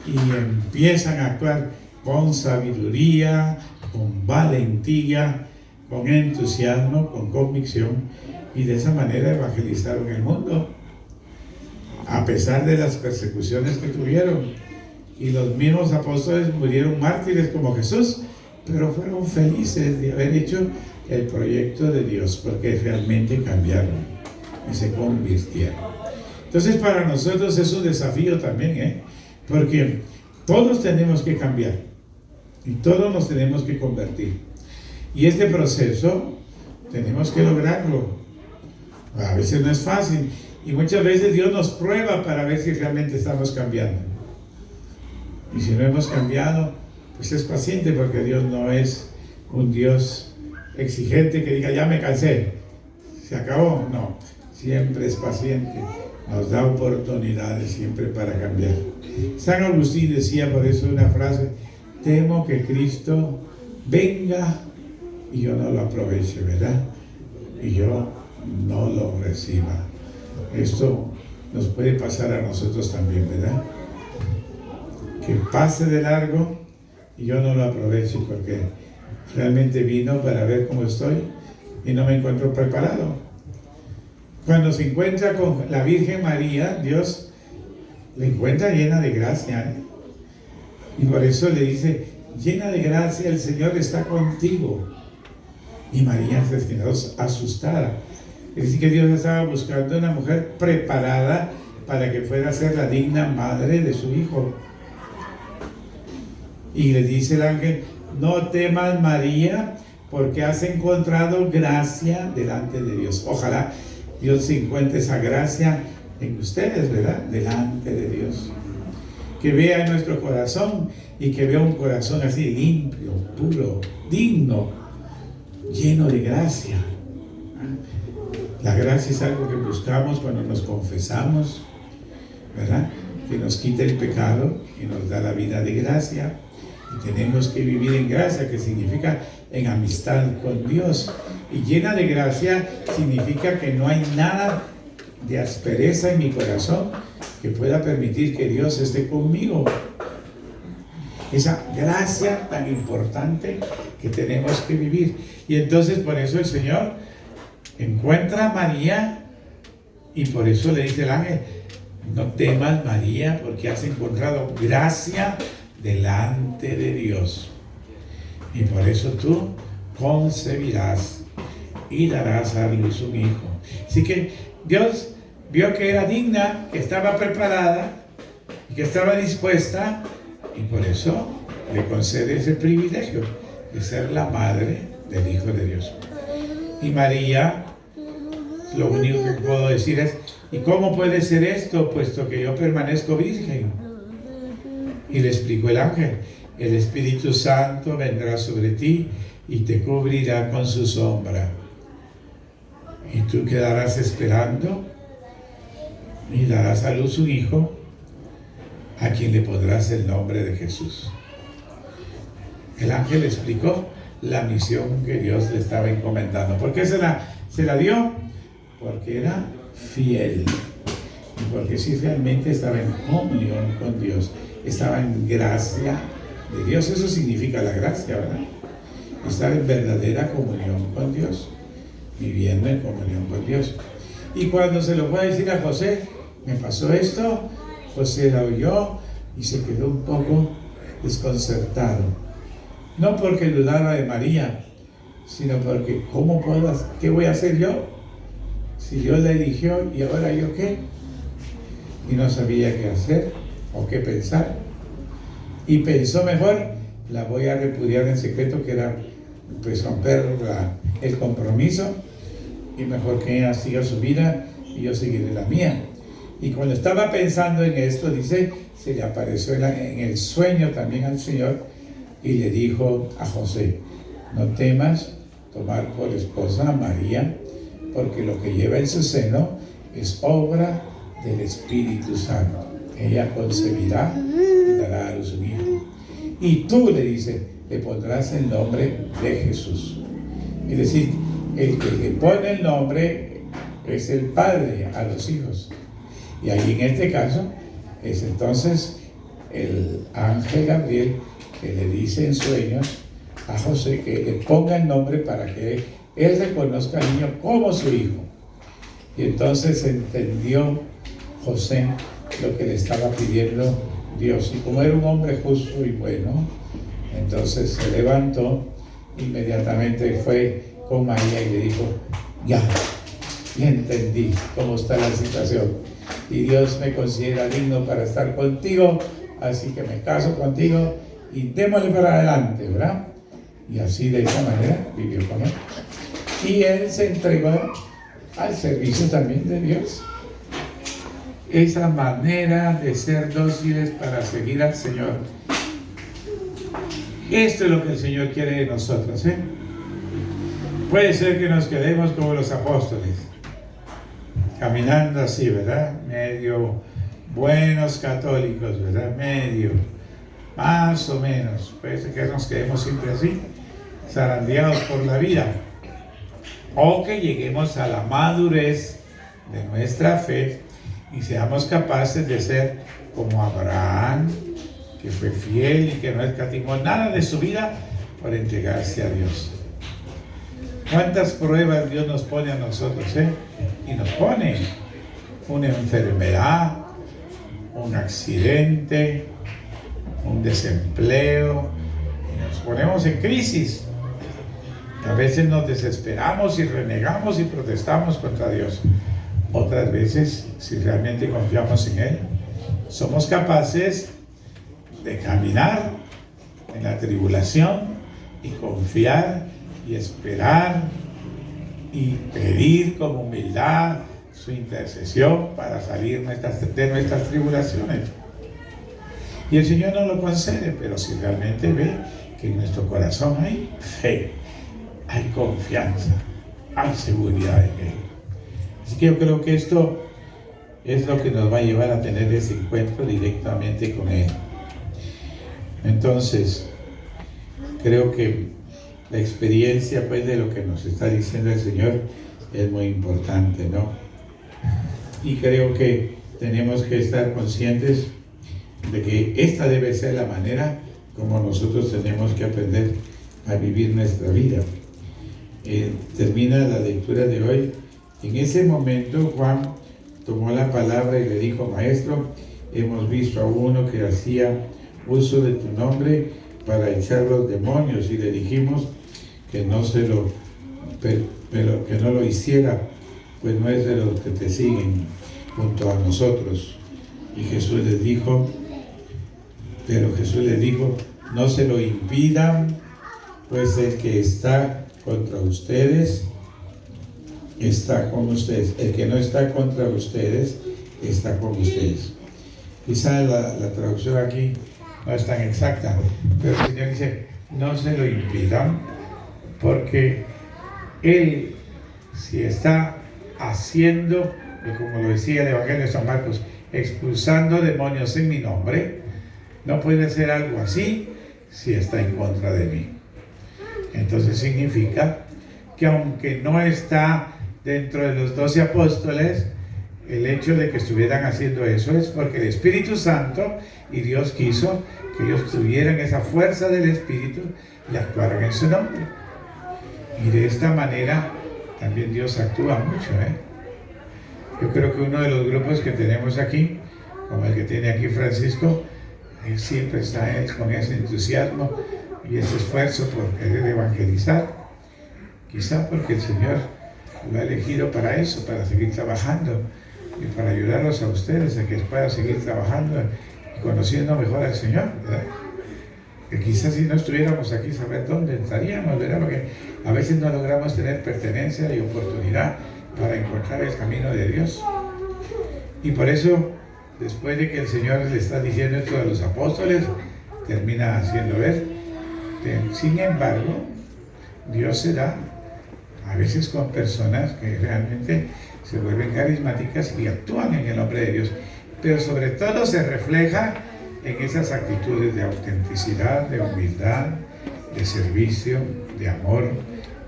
y empiezan a actuar con sabiduría, con valentía, con entusiasmo, con convicción, y de esa manera evangelizaron el mundo a pesar de las persecuciones que tuvieron. Y los mismos apóstoles murieron mártires como Jesús, pero fueron felices de haber hecho el proyecto de Dios, porque realmente cambiaron y se convirtieron. Entonces para nosotros es un desafío también, porque todos tenemos que cambiar y todos nos tenemos que convertir, y este proceso tenemos que lograrlo. A veces no es fácil y muchas veces Dios nos prueba para ver si realmente estamos cambiando, y si no hemos cambiado, pues es paciente, porque Dios no es un Dios exigente que diga ya me cansé, se acabó. No, siempre es paciente, nos da oportunidades siempre para cambiar. San Agustín decía por eso una frase: temo que Cristo venga y yo no lo aproveche, ¿verdad? Y yo no lo reciba. Esto nos puede pasar a nosotros también, ¿verdad? Que pase de largo y yo no lo aprovecho porque realmente vino para ver cómo estoy y no me encuentro preparado. Cuando se encuentra con la Virgen María, Dios la encuentra llena de gracia, y por eso le dice: llena de gracia, el Señor está contigo. Y María se quedó asustada. Es decir, que Dios estaba buscando una mujer preparada para que fuera a ser la digna madre de su hijo. Y le dice el ángel: no temas, María, porque has encontrado gracia delante de Dios. Ojalá Dios encuentre esa gracia en ustedes, ¿verdad? Delante de Dios. Que vea en nuestro corazón y que vea un corazón así limpio, puro, digno, lleno de gracia. La gracia es algo que buscamos cuando nos confesamos, ¿verdad? Que nos quita el pecado y nos da la vida de gracia. Y tenemos que vivir en gracia, que significa en amistad con Dios. Y llena de gracia significa que no hay nada de aspereza en mi corazón que pueda permitir que Dios esté conmigo. Esa gracia tan importante que tenemos que vivir. Y entonces por eso el Señor encuentra a María, y por eso le dice el ángel: no temas, María, porque has encontrado gracia delante de Dios, y por eso tú concebirás y darás a luz un hijo. Así que Dios vio que era digna, que estaba preparada y que estaba dispuesta, y por eso le concede ese privilegio de ser la madre del Hijo de Dios. Y María, lo único que puedo decir es, ¿y cómo puede ser esto, puesto que yo permanezco virgen? Y le explicó el ángel, el Espíritu Santo vendrá sobre ti y te cubrirá con su sombra. Y tú quedarás esperando y darás a luz un hijo a quien le pondrás el nombre de Jesús. El ángel explicó la misión que Dios le estaba encomendando. ¿Por qué se la dio? Porque era fiel. Y porque sí realmente estaba en comunión con Dios. Estaba en gracia de Dios. Eso significa la gracia, ¿verdad? Estaba en verdadera comunión con Dios. Viviendo en comunión con Dios. Y cuando se lo fue a decir a José, me pasó esto, José la oyó y se quedó un poco desconcertado. No porque dudara de María, sino porque ¿qué voy a hacer yo? Si Dios la eligió y ahora yo qué. Y no sabía qué hacer o qué pensar. Y pensó mejor, la voy a repudiar en secreto, que era pues romper el compromiso, y mejor que ella siga su vida y yo seguiré la mía. Y cuando estaba pensando en esto, dice, se le apareció en el sueño también al Señor y le dijo a José, no temas tomar por esposa a María, porque lo que lleva en su seno es obra del Espíritu Santo. Ella concebirá y dará a luz un hijo. Y tú, le dice, le pondrás el nombre de Jesús. Es decir, el que le pone el nombre es el Padre a los hijos. Y ahí en este caso es entonces el ángel Gabriel que le dice en sueños a José que le ponga el nombre para que él reconozca al niño como su hijo. Y entonces entendió José lo que le estaba pidiendo Dios. Y como era un hombre justo y bueno, entonces se levantó, inmediatamente fue con María y le dijo, ya entendí cómo está la situación. Y Dios me considera digno para estar contigo, así que me caso contigo y démosle para adelante, ¿verdad? Y así de esa manera vivió con él. Y él se entregó al servicio también de Dios. Esa manera de ser dóciles para seguir al Señor. Esto es lo que el Señor quiere de nosotros, ¿eh? Puede ser que nos quedemos como los apóstoles, caminando así, ¿verdad? Medio buenos católicos, ¿verdad? Medio, más o menos. Puede ser que nos quedemos siempre así, zarandeados por la vida. O que lleguemos a la madurez de nuestra fe y seamos capaces de ser como Abraham, que fue fiel y que no escatimó nada de su vida por entregarse a Dios. ¿Cuántas pruebas Dios nos pone a nosotros, eh? Y nos pone una enfermedad, un accidente, un desempleo, y nos ponemos en crisis. A veces nos desesperamos y renegamos y protestamos contra Dios. Otras veces, si realmente confiamos en Él, somos capaces de caminar en la tribulación y confiar y esperar y pedir con humildad su intercesión para salir de nuestras tribulaciones. Y el Señor nos lo concede, pero si realmente ve que en nuestro corazón hay fe, hay confianza, hay seguridad en Él. Así que yo creo que esto es lo que nos va a llevar a tener ese encuentro directamente con Él. Entonces, creo que la experiencia pues de lo que nos está diciendo el Señor es muy importante, ¿no? Y creo que tenemos que estar conscientes de que esta debe ser la manera como nosotros tenemos que aprender a vivir nuestra vida. Termina la lectura de hoy. En ese momento Juan tomó la palabra y le dijo, Maestro, hemos visto a uno que hacía uso de tu nombre para echar los demonios, y le dijimos que no lo hiciera, pues no es de los que te siguen junto a nosotros. Y Jesús les dijo, no se lo impidan, pues el que está contra ustedes está con ustedes. El que no está contra ustedes está con ustedes. Quizá la traducción aquí no es tan exacta, pero el Señor dice, no se lo impidan, porque Él, si está haciendo, como lo decía el Evangelio de San Marcos, expulsando demonios en mi nombre, no puede hacer algo así si está en contra de mí. Entonces significa que aunque no está dentro de los 12 apóstoles, el hecho de que estuvieran haciendo eso es porque el Espíritu Santo y Dios quiso que ellos tuvieran esa fuerza del Espíritu y actuaran en su nombre. Y de esta manera también Dios actúa mucho, Yo creo que uno de los grupos que tenemos aquí, como el que tiene aquí Francisco, él siempre está con ese entusiasmo y ese esfuerzo por querer evangelizar. Quizá porque el Señor lo ha elegido para eso, para seguir trabajando y para ayudarlos a ustedes a que puedan seguir trabajando y conociendo mejor al Señor, ¿verdad? Que quizás si no estuviéramos aquí, saber dónde estaríamos, ¿verdad? Porque a veces no logramos tener pertenencia y oportunidad para encontrar el camino de Dios. Y por eso, después de que el Señor le está diciendo esto a los apóstoles, termina haciendo ver. Sin embargo, Dios se da a veces con personas que realmente se vuelven carismáticas y actúan en el nombre de Dios, pero sobre todo se refleja en esas actitudes de autenticidad, de humildad, de servicio, de amor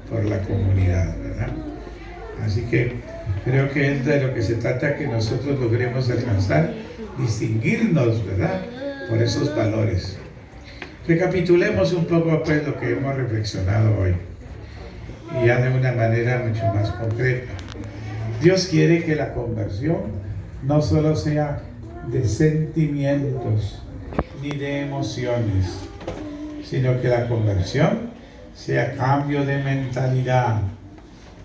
por la comunidad, ¿verdad? Así que creo que es de lo que se trata, que nosotros logremos alcanzar, distinguirnos, ¿verdad?, por esos valores. Recapitulemos un poco pues lo que hemos reflexionado hoy, y ya de una manera mucho más concreta. Dios quiere que la conversión no solo sea de sentimientos ni de emociones, sino que la conversión sea cambio de mentalidad,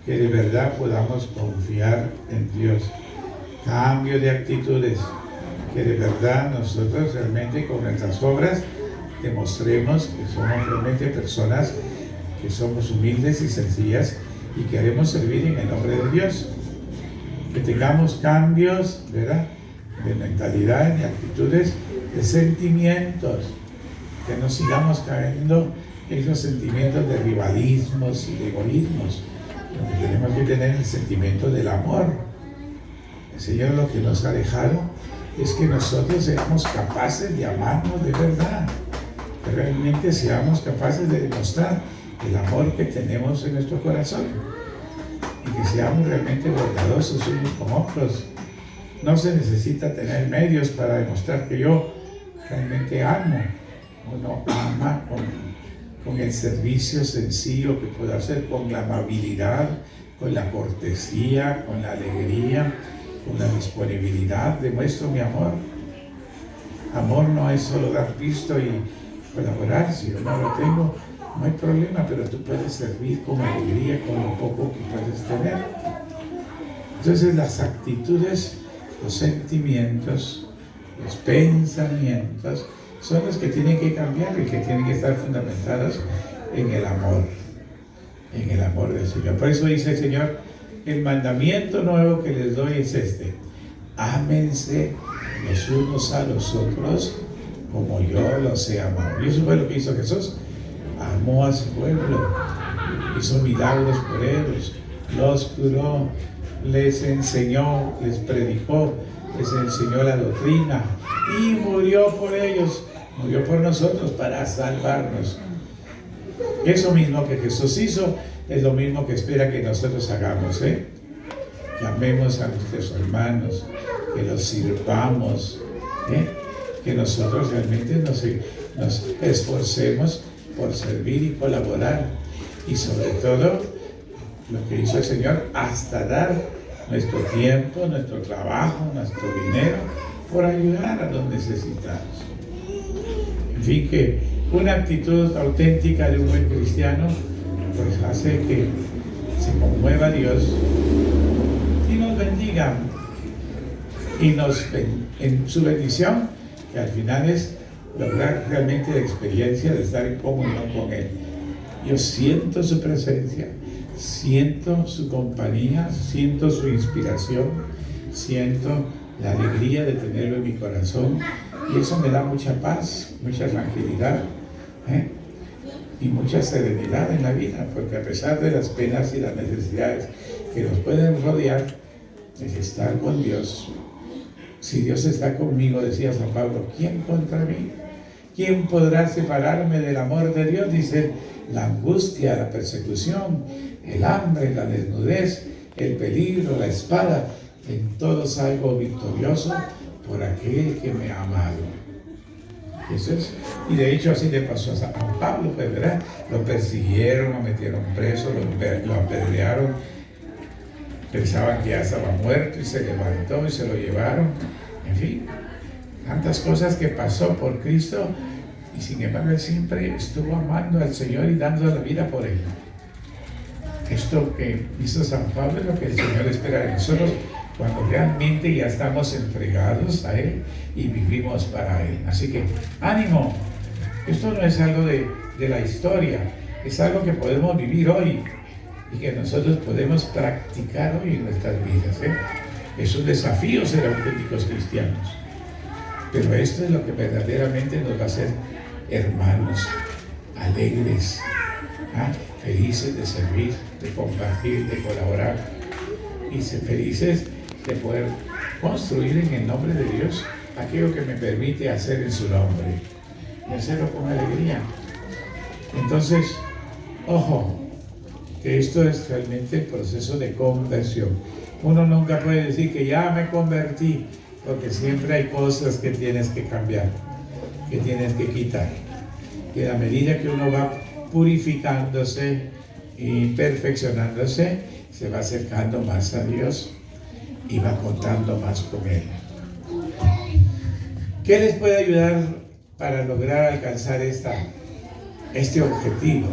que de verdad podamos confiar en Dios, cambio de actitudes, que de verdad nosotros realmente con nuestras obras demostremos que somos realmente personas que somos humildes y sencillas y que haremos servir en el nombre de Dios. Que tengamos cambios, ¿verdad?, de mentalidad, de actitudes, de sentimientos, que no sigamos cayendo en esos sentimientos de rivalismos y de egoísmos, porque tenemos que tener el sentimiento del amor. El Señor lo que nos ha dejado es que nosotros seamos capaces de amarnos de verdad, que realmente seamos capaces de demostrar el amor que tenemos en nuestro corazón y que seamos realmente bondadosos unos con otros. No se necesita tener medios para demostrar que yo realmente amo. Uno ama con el servicio sencillo que puedo hacer, con la amabilidad, con la cortesía, con la alegría, con la disponibilidad. Demuestro mi amor. Amor no es solo dar visto y colaborar. Si yo no lo tengo, no hay problema, pero tú puedes servir con alegría, con lo poco que puedes tener. Entonces las actitudes, los sentimientos, los pensamientos son los que tienen que cambiar y que tienen que estar fundamentados en el amor del Señor. Por eso dice el Señor, el mandamiento nuevo que les doy es este: ámense los unos a los otros como yo los he amado. Y eso fue lo que hizo Jesús. Amó a su pueblo, hizo milagros por ellos, los curó, les enseñó, les predicó, les enseñó la doctrina y murió por ellos, murió por nosotros para salvarnos. Eso mismo que Jesús hizo es lo mismo que espera que nosotros hagamos, que amemos a nuestros hermanos, que los sirvamos, que nosotros realmente nos esforcemos por servir y colaborar, y sobre todo lo que hizo el Señor, hasta dar nuestro tiempo, nuestro trabajo, nuestro dinero por ayudar a los necesitados. En fin, que una actitud auténtica de un buen cristiano pues hace que se conmueva Dios y nos bendiga, y en su bendición, que al final es lograr realmente la experiencia de estar en comunión con Él. Yo siento su presencia, siento su compañía, siento su inspiración, siento la alegría de tenerlo en mi corazón, y eso me da mucha paz, mucha tranquilidad, y mucha serenidad en la vida, porque a pesar de las penas y las necesidades que nos pueden rodear, es estar con Dios. Si Dios está conmigo, decía San Pablo, ¿quién contra mí? ¿Quién podrá separarme del amor de Dios? Dice, la angustia, la persecución, el hambre, la desnudez, el peligro, la espada. En todo salgo victorioso por aquel que me ha amado. Eso es. Y de hecho así le pasó a San Pablo, ¿verdad? Lo persiguieron, lo metieron preso, lo apedrearon. Pensaban que ya estaba muerto y se levantó y se lo llevaron. En fin, tantas cosas que pasó por Cristo, y sin embargo Él siempre estuvo amando al Señor y dando la vida por Él. Esto que hizo San Pablo es lo que el Señor espera de nosotros cuando realmente ya estamos entregados a Él y vivimos para Él. Así que, ánimo, esto no es algo de la historia, es algo que podemos vivir hoy y que nosotros podemos practicar hoy en nuestras vidas. Es un desafío ser auténticos cristianos, pero esto es lo que verdaderamente nos va a hacer hermanos, alegres, felices de servir, de compartir, de colaborar, y felices de poder construir en el nombre de Dios aquello que me permite hacer en su nombre y hacerlo con alegría. Entonces, ojo, que esto es realmente el proceso de conversión. Uno nunca puede decir que ya me convertí, porque siempre hay cosas que tienes que cambiar, que tienes que quitar. Y a medida que uno va purificándose y perfeccionándose, se va acercando más a Dios y va contando más con Él. ¿Qué les puede ayudar para lograr alcanzar este objetivo?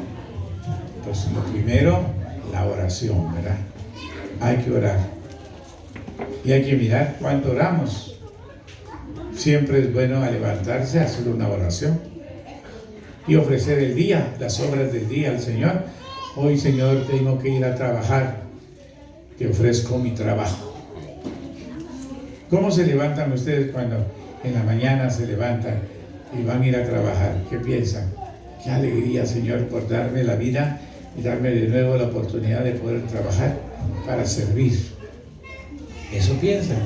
Pues lo primero, la oración, ¿verdad? Hay que orar. Y hay que mirar cuánto oramos. Siempre es bueno levantarse, hacer una oración y ofrecer el día, las obras del día al Señor. Hoy, Señor, tengo que ir a trabajar. Te ofrezco mi trabajo. ¿Cómo se levantan ustedes cuando en la mañana se levantan y van a ir a trabajar? ¿Qué piensan? Qué alegría, Señor, por darme la vida y darme de nuevo la oportunidad de poder trabajar para servir. Eso piensan.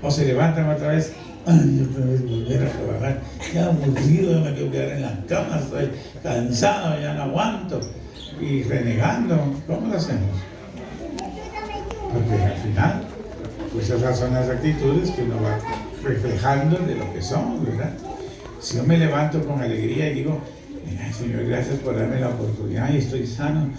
O se levantan otra vez, ay, otra vez volver a trabajar, ya aburrido, ya me quiero quedar en la cama, estoy cansado, ya no aguanto, y renegando. ¿Cómo lo hacemos? Porque al final, pues esas son las actitudes que uno va reflejando de lo que somos, ¿verdad? Si yo me levanto con alegría y digo, mira, Señor, gracias por darme la oportunidad y estoy sano,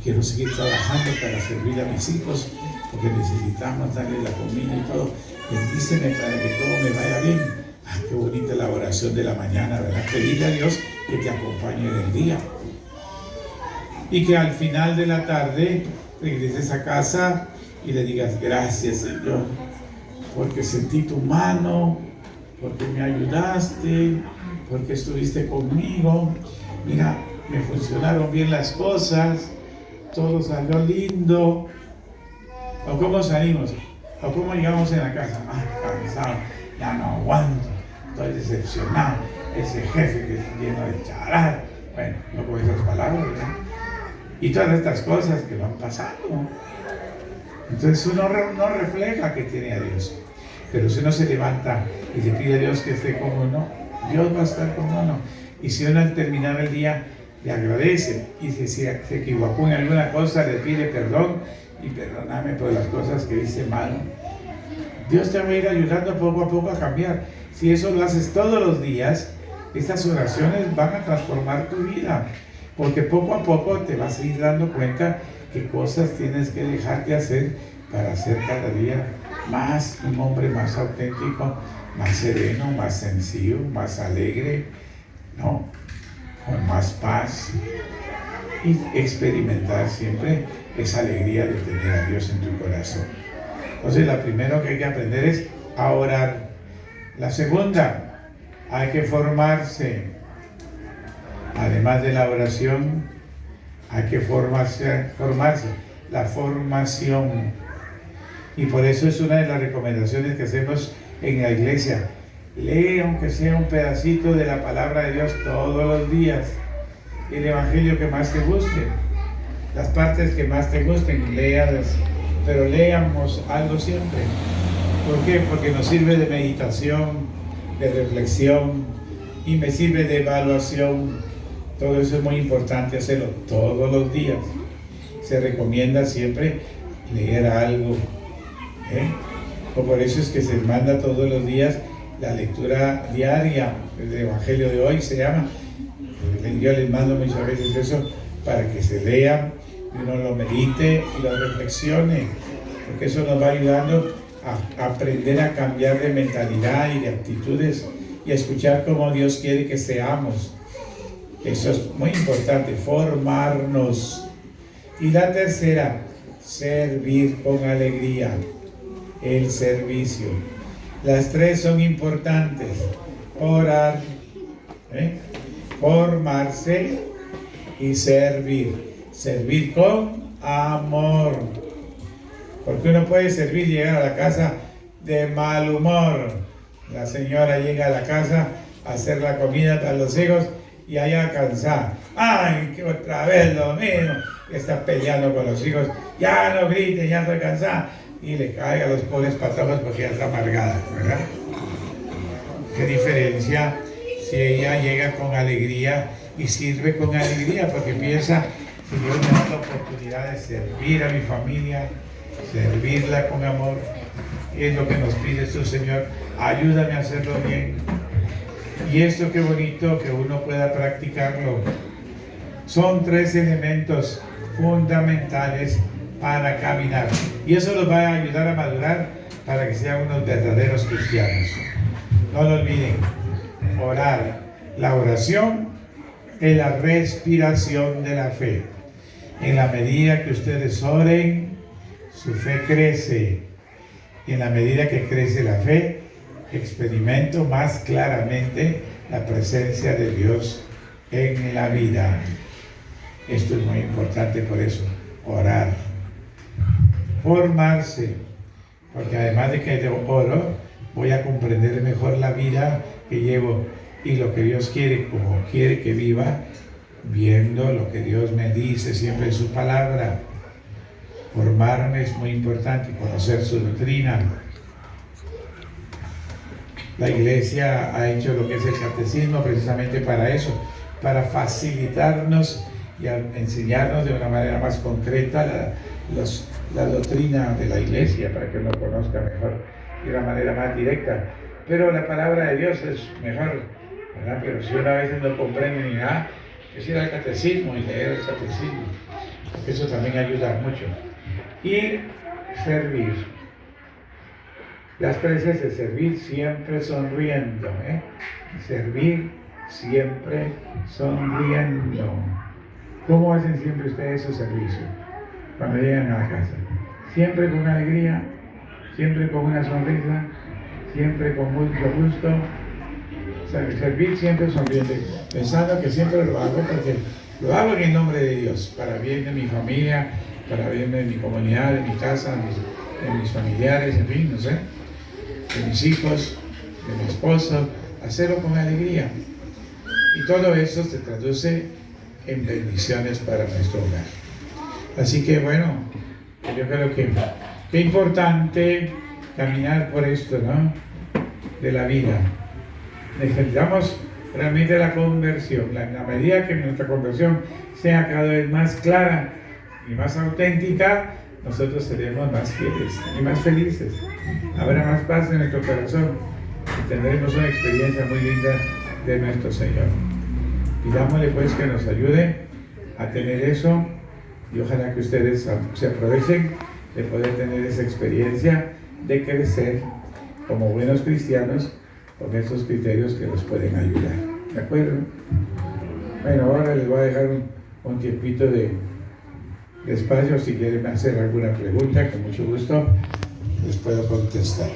quiero seguir trabajando para servir a mis hijos, porque necesitamos darle la comida y todo, bendíceme para que todo me vaya bien. Ah, qué bonita la oración de la mañana, ¿verdad? Pedirle a Dios que te acompañe en el día. Y que al final de la tarde regreses a casa y le digas, gracias, Señor, porque sentí tu mano, porque me ayudaste, porque estuviste conmigo. Mira, me funcionaron bien las cosas, todo salió lindo. ¿O cómo salimos? ¿O cómo llegamos en la casa? Cansado, ya no aguanto, estoy decepcionado, ese jefe que es lleno de charar. Bueno, no con esas palabras, ¿verdad? Y todas estas cosas que van pasando. Entonces uno no refleja que tiene a Dios. Pero si uno se levanta y le pide a Dios que esté con uno, Dios va a estar con uno. Y si uno al terminar el día le agradece, y si se equivocó en alguna cosa, le pide perdón, y perdóname por las cosas que hice mal, Dios te va a ir ayudando poco a poco a cambiar. Si eso lo haces todos los días, estas oraciones van a transformar tu vida, porque poco a poco te vas a ir dando cuenta qué cosas tienes que dejarte hacer para ser cada día más un hombre más auténtico, más sereno, más sencillo, más alegre, ¿no? Con más paz, y experimentar siempre esa alegría de tener a Dios en tu corazón. Entonces, la primera que hay que aprender es a orar. La segunda, hay que formarse. Además de la oración, hay que formarse, la formación. Y por eso es una de las recomendaciones que hacemos en la iglesia. Lee aunque sea un pedacito de la palabra de Dios todos los días. El evangelio que más te guste. Las partes que más te gusten, léalas. Pero leamos algo siempre. ¿Por qué? Porque nos sirve de meditación, de reflexión y me sirve de evaluación. Todo eso es muy importante hacerlo todos los días. Se recomienda siempre leer algo. O por eso es que se manda todos los días la lectura diaria. El Evangelio de hoy se llama. Yo les mando muchas veces eso para que se lea, y uno lo medite y lo reflexione, porque eso nos va ayudando a aprender a cambiar de mentalidad y de actitudes y a escuchar cómo Dios quiere que seamos. Eso es muy importante, formarnos. Y la tercera, servir con alegría, el servicio. Las tres son importantes: orar, formarse y servir. Servir con amor. Porque uno puede servir y llegar a la casa de mal humor. La señora llega a la casa a hacer la comida para los hijos y allá cansada. ¡Ay, que otra vez lo mismo! Y está peleando con los hijos. ¡Ya no griten, ya estoy cansada! Y le cae a los pobres patojos porque ya está amargada, ¿verdad? ¿Qué diferencia si ella llega con alegría y sirve con alegría? Porque piensa, si Dios me da la oportunidad de servir a mi familia, servirla con amor, y es lo que nos pide su Señor, ayúdame a hacerlo bien. Y esto qué bonito que uno pueda practicarlo. Son tres elementos fundamentales para caminar. Y eso los va a ayudar a madurar para que sean unos verdaderos cristianos. No lo olviden. Orar. La oración es la respiración de la fe. En la medida que ustedes oren, su fe crece. Y en la medida que crece la fe, experimento más claramente la presencia de Dios en la vida. Esto es muy importante, por eso, orar. Formarse, porque además de que yo oro, voy a comprender mejor la vida que llevo y lo que Dios quiere, como quiere que viva, viendo lo que Dios me dice siempre en su palabra. Formarme es muy importante, conocer su doctrina. La iglesia ha hecho lo que es el catecismo precisamente para eso, para facilitarnos y enseñarnos de una manera más concreta la doctrina de la iglesia, para que uno conozca mejor de una manera más directa. Pero la palabra de Dios es mejor, ¿verdad? Pero si una vez no comprende ni nada, es ir al catecismo y leer el catecismo, porque eso también ayuda mucho. Y servir. Las tres es servir siempre sonriendo, Servir siempre sonriendo. ¿Cómo hacen siempre ustedes su servicio cuando llegan a la casa? Siempre con alegría, siempre con una sonrisa, siempre con mucho gusto. Servir siempre sonriendo, pensando que siempre lo hago porque lo hago en el nombre de Dios, para bien de mi familia, para bien de mi comunidad, de mi casa, de mis familiares, en fin, no sé, de mis hijos, de mi esposo, hacerlo con alegría. Y todo eso se traduce en bendiciones para nuestro hogar. Así que bueno, yo creo que qué importante caminar por esto, ¿no? De la vida. Necesitamos realmente la conversión. En la medida que nuestra conversión sea cada vez más clara y más auténtica, nosotros seremos más fieles y más felices. Habrá más paz en nuestro corazón y tendremos una experiencia muy linda de nuestro Señor. Pidámosle pues que nos ayude a tener eso y ojalá que ustedes se aprovechen de poder tener esa experiencia de crecer como buenos cristianos con esos criterios que los pueden ayudar. ¿De acuerdo? Bueno, ahora les voy a dejar un tiempito de espacio. Si quieren hacer alguna pregunta, con mucho gusto les puedo contestar.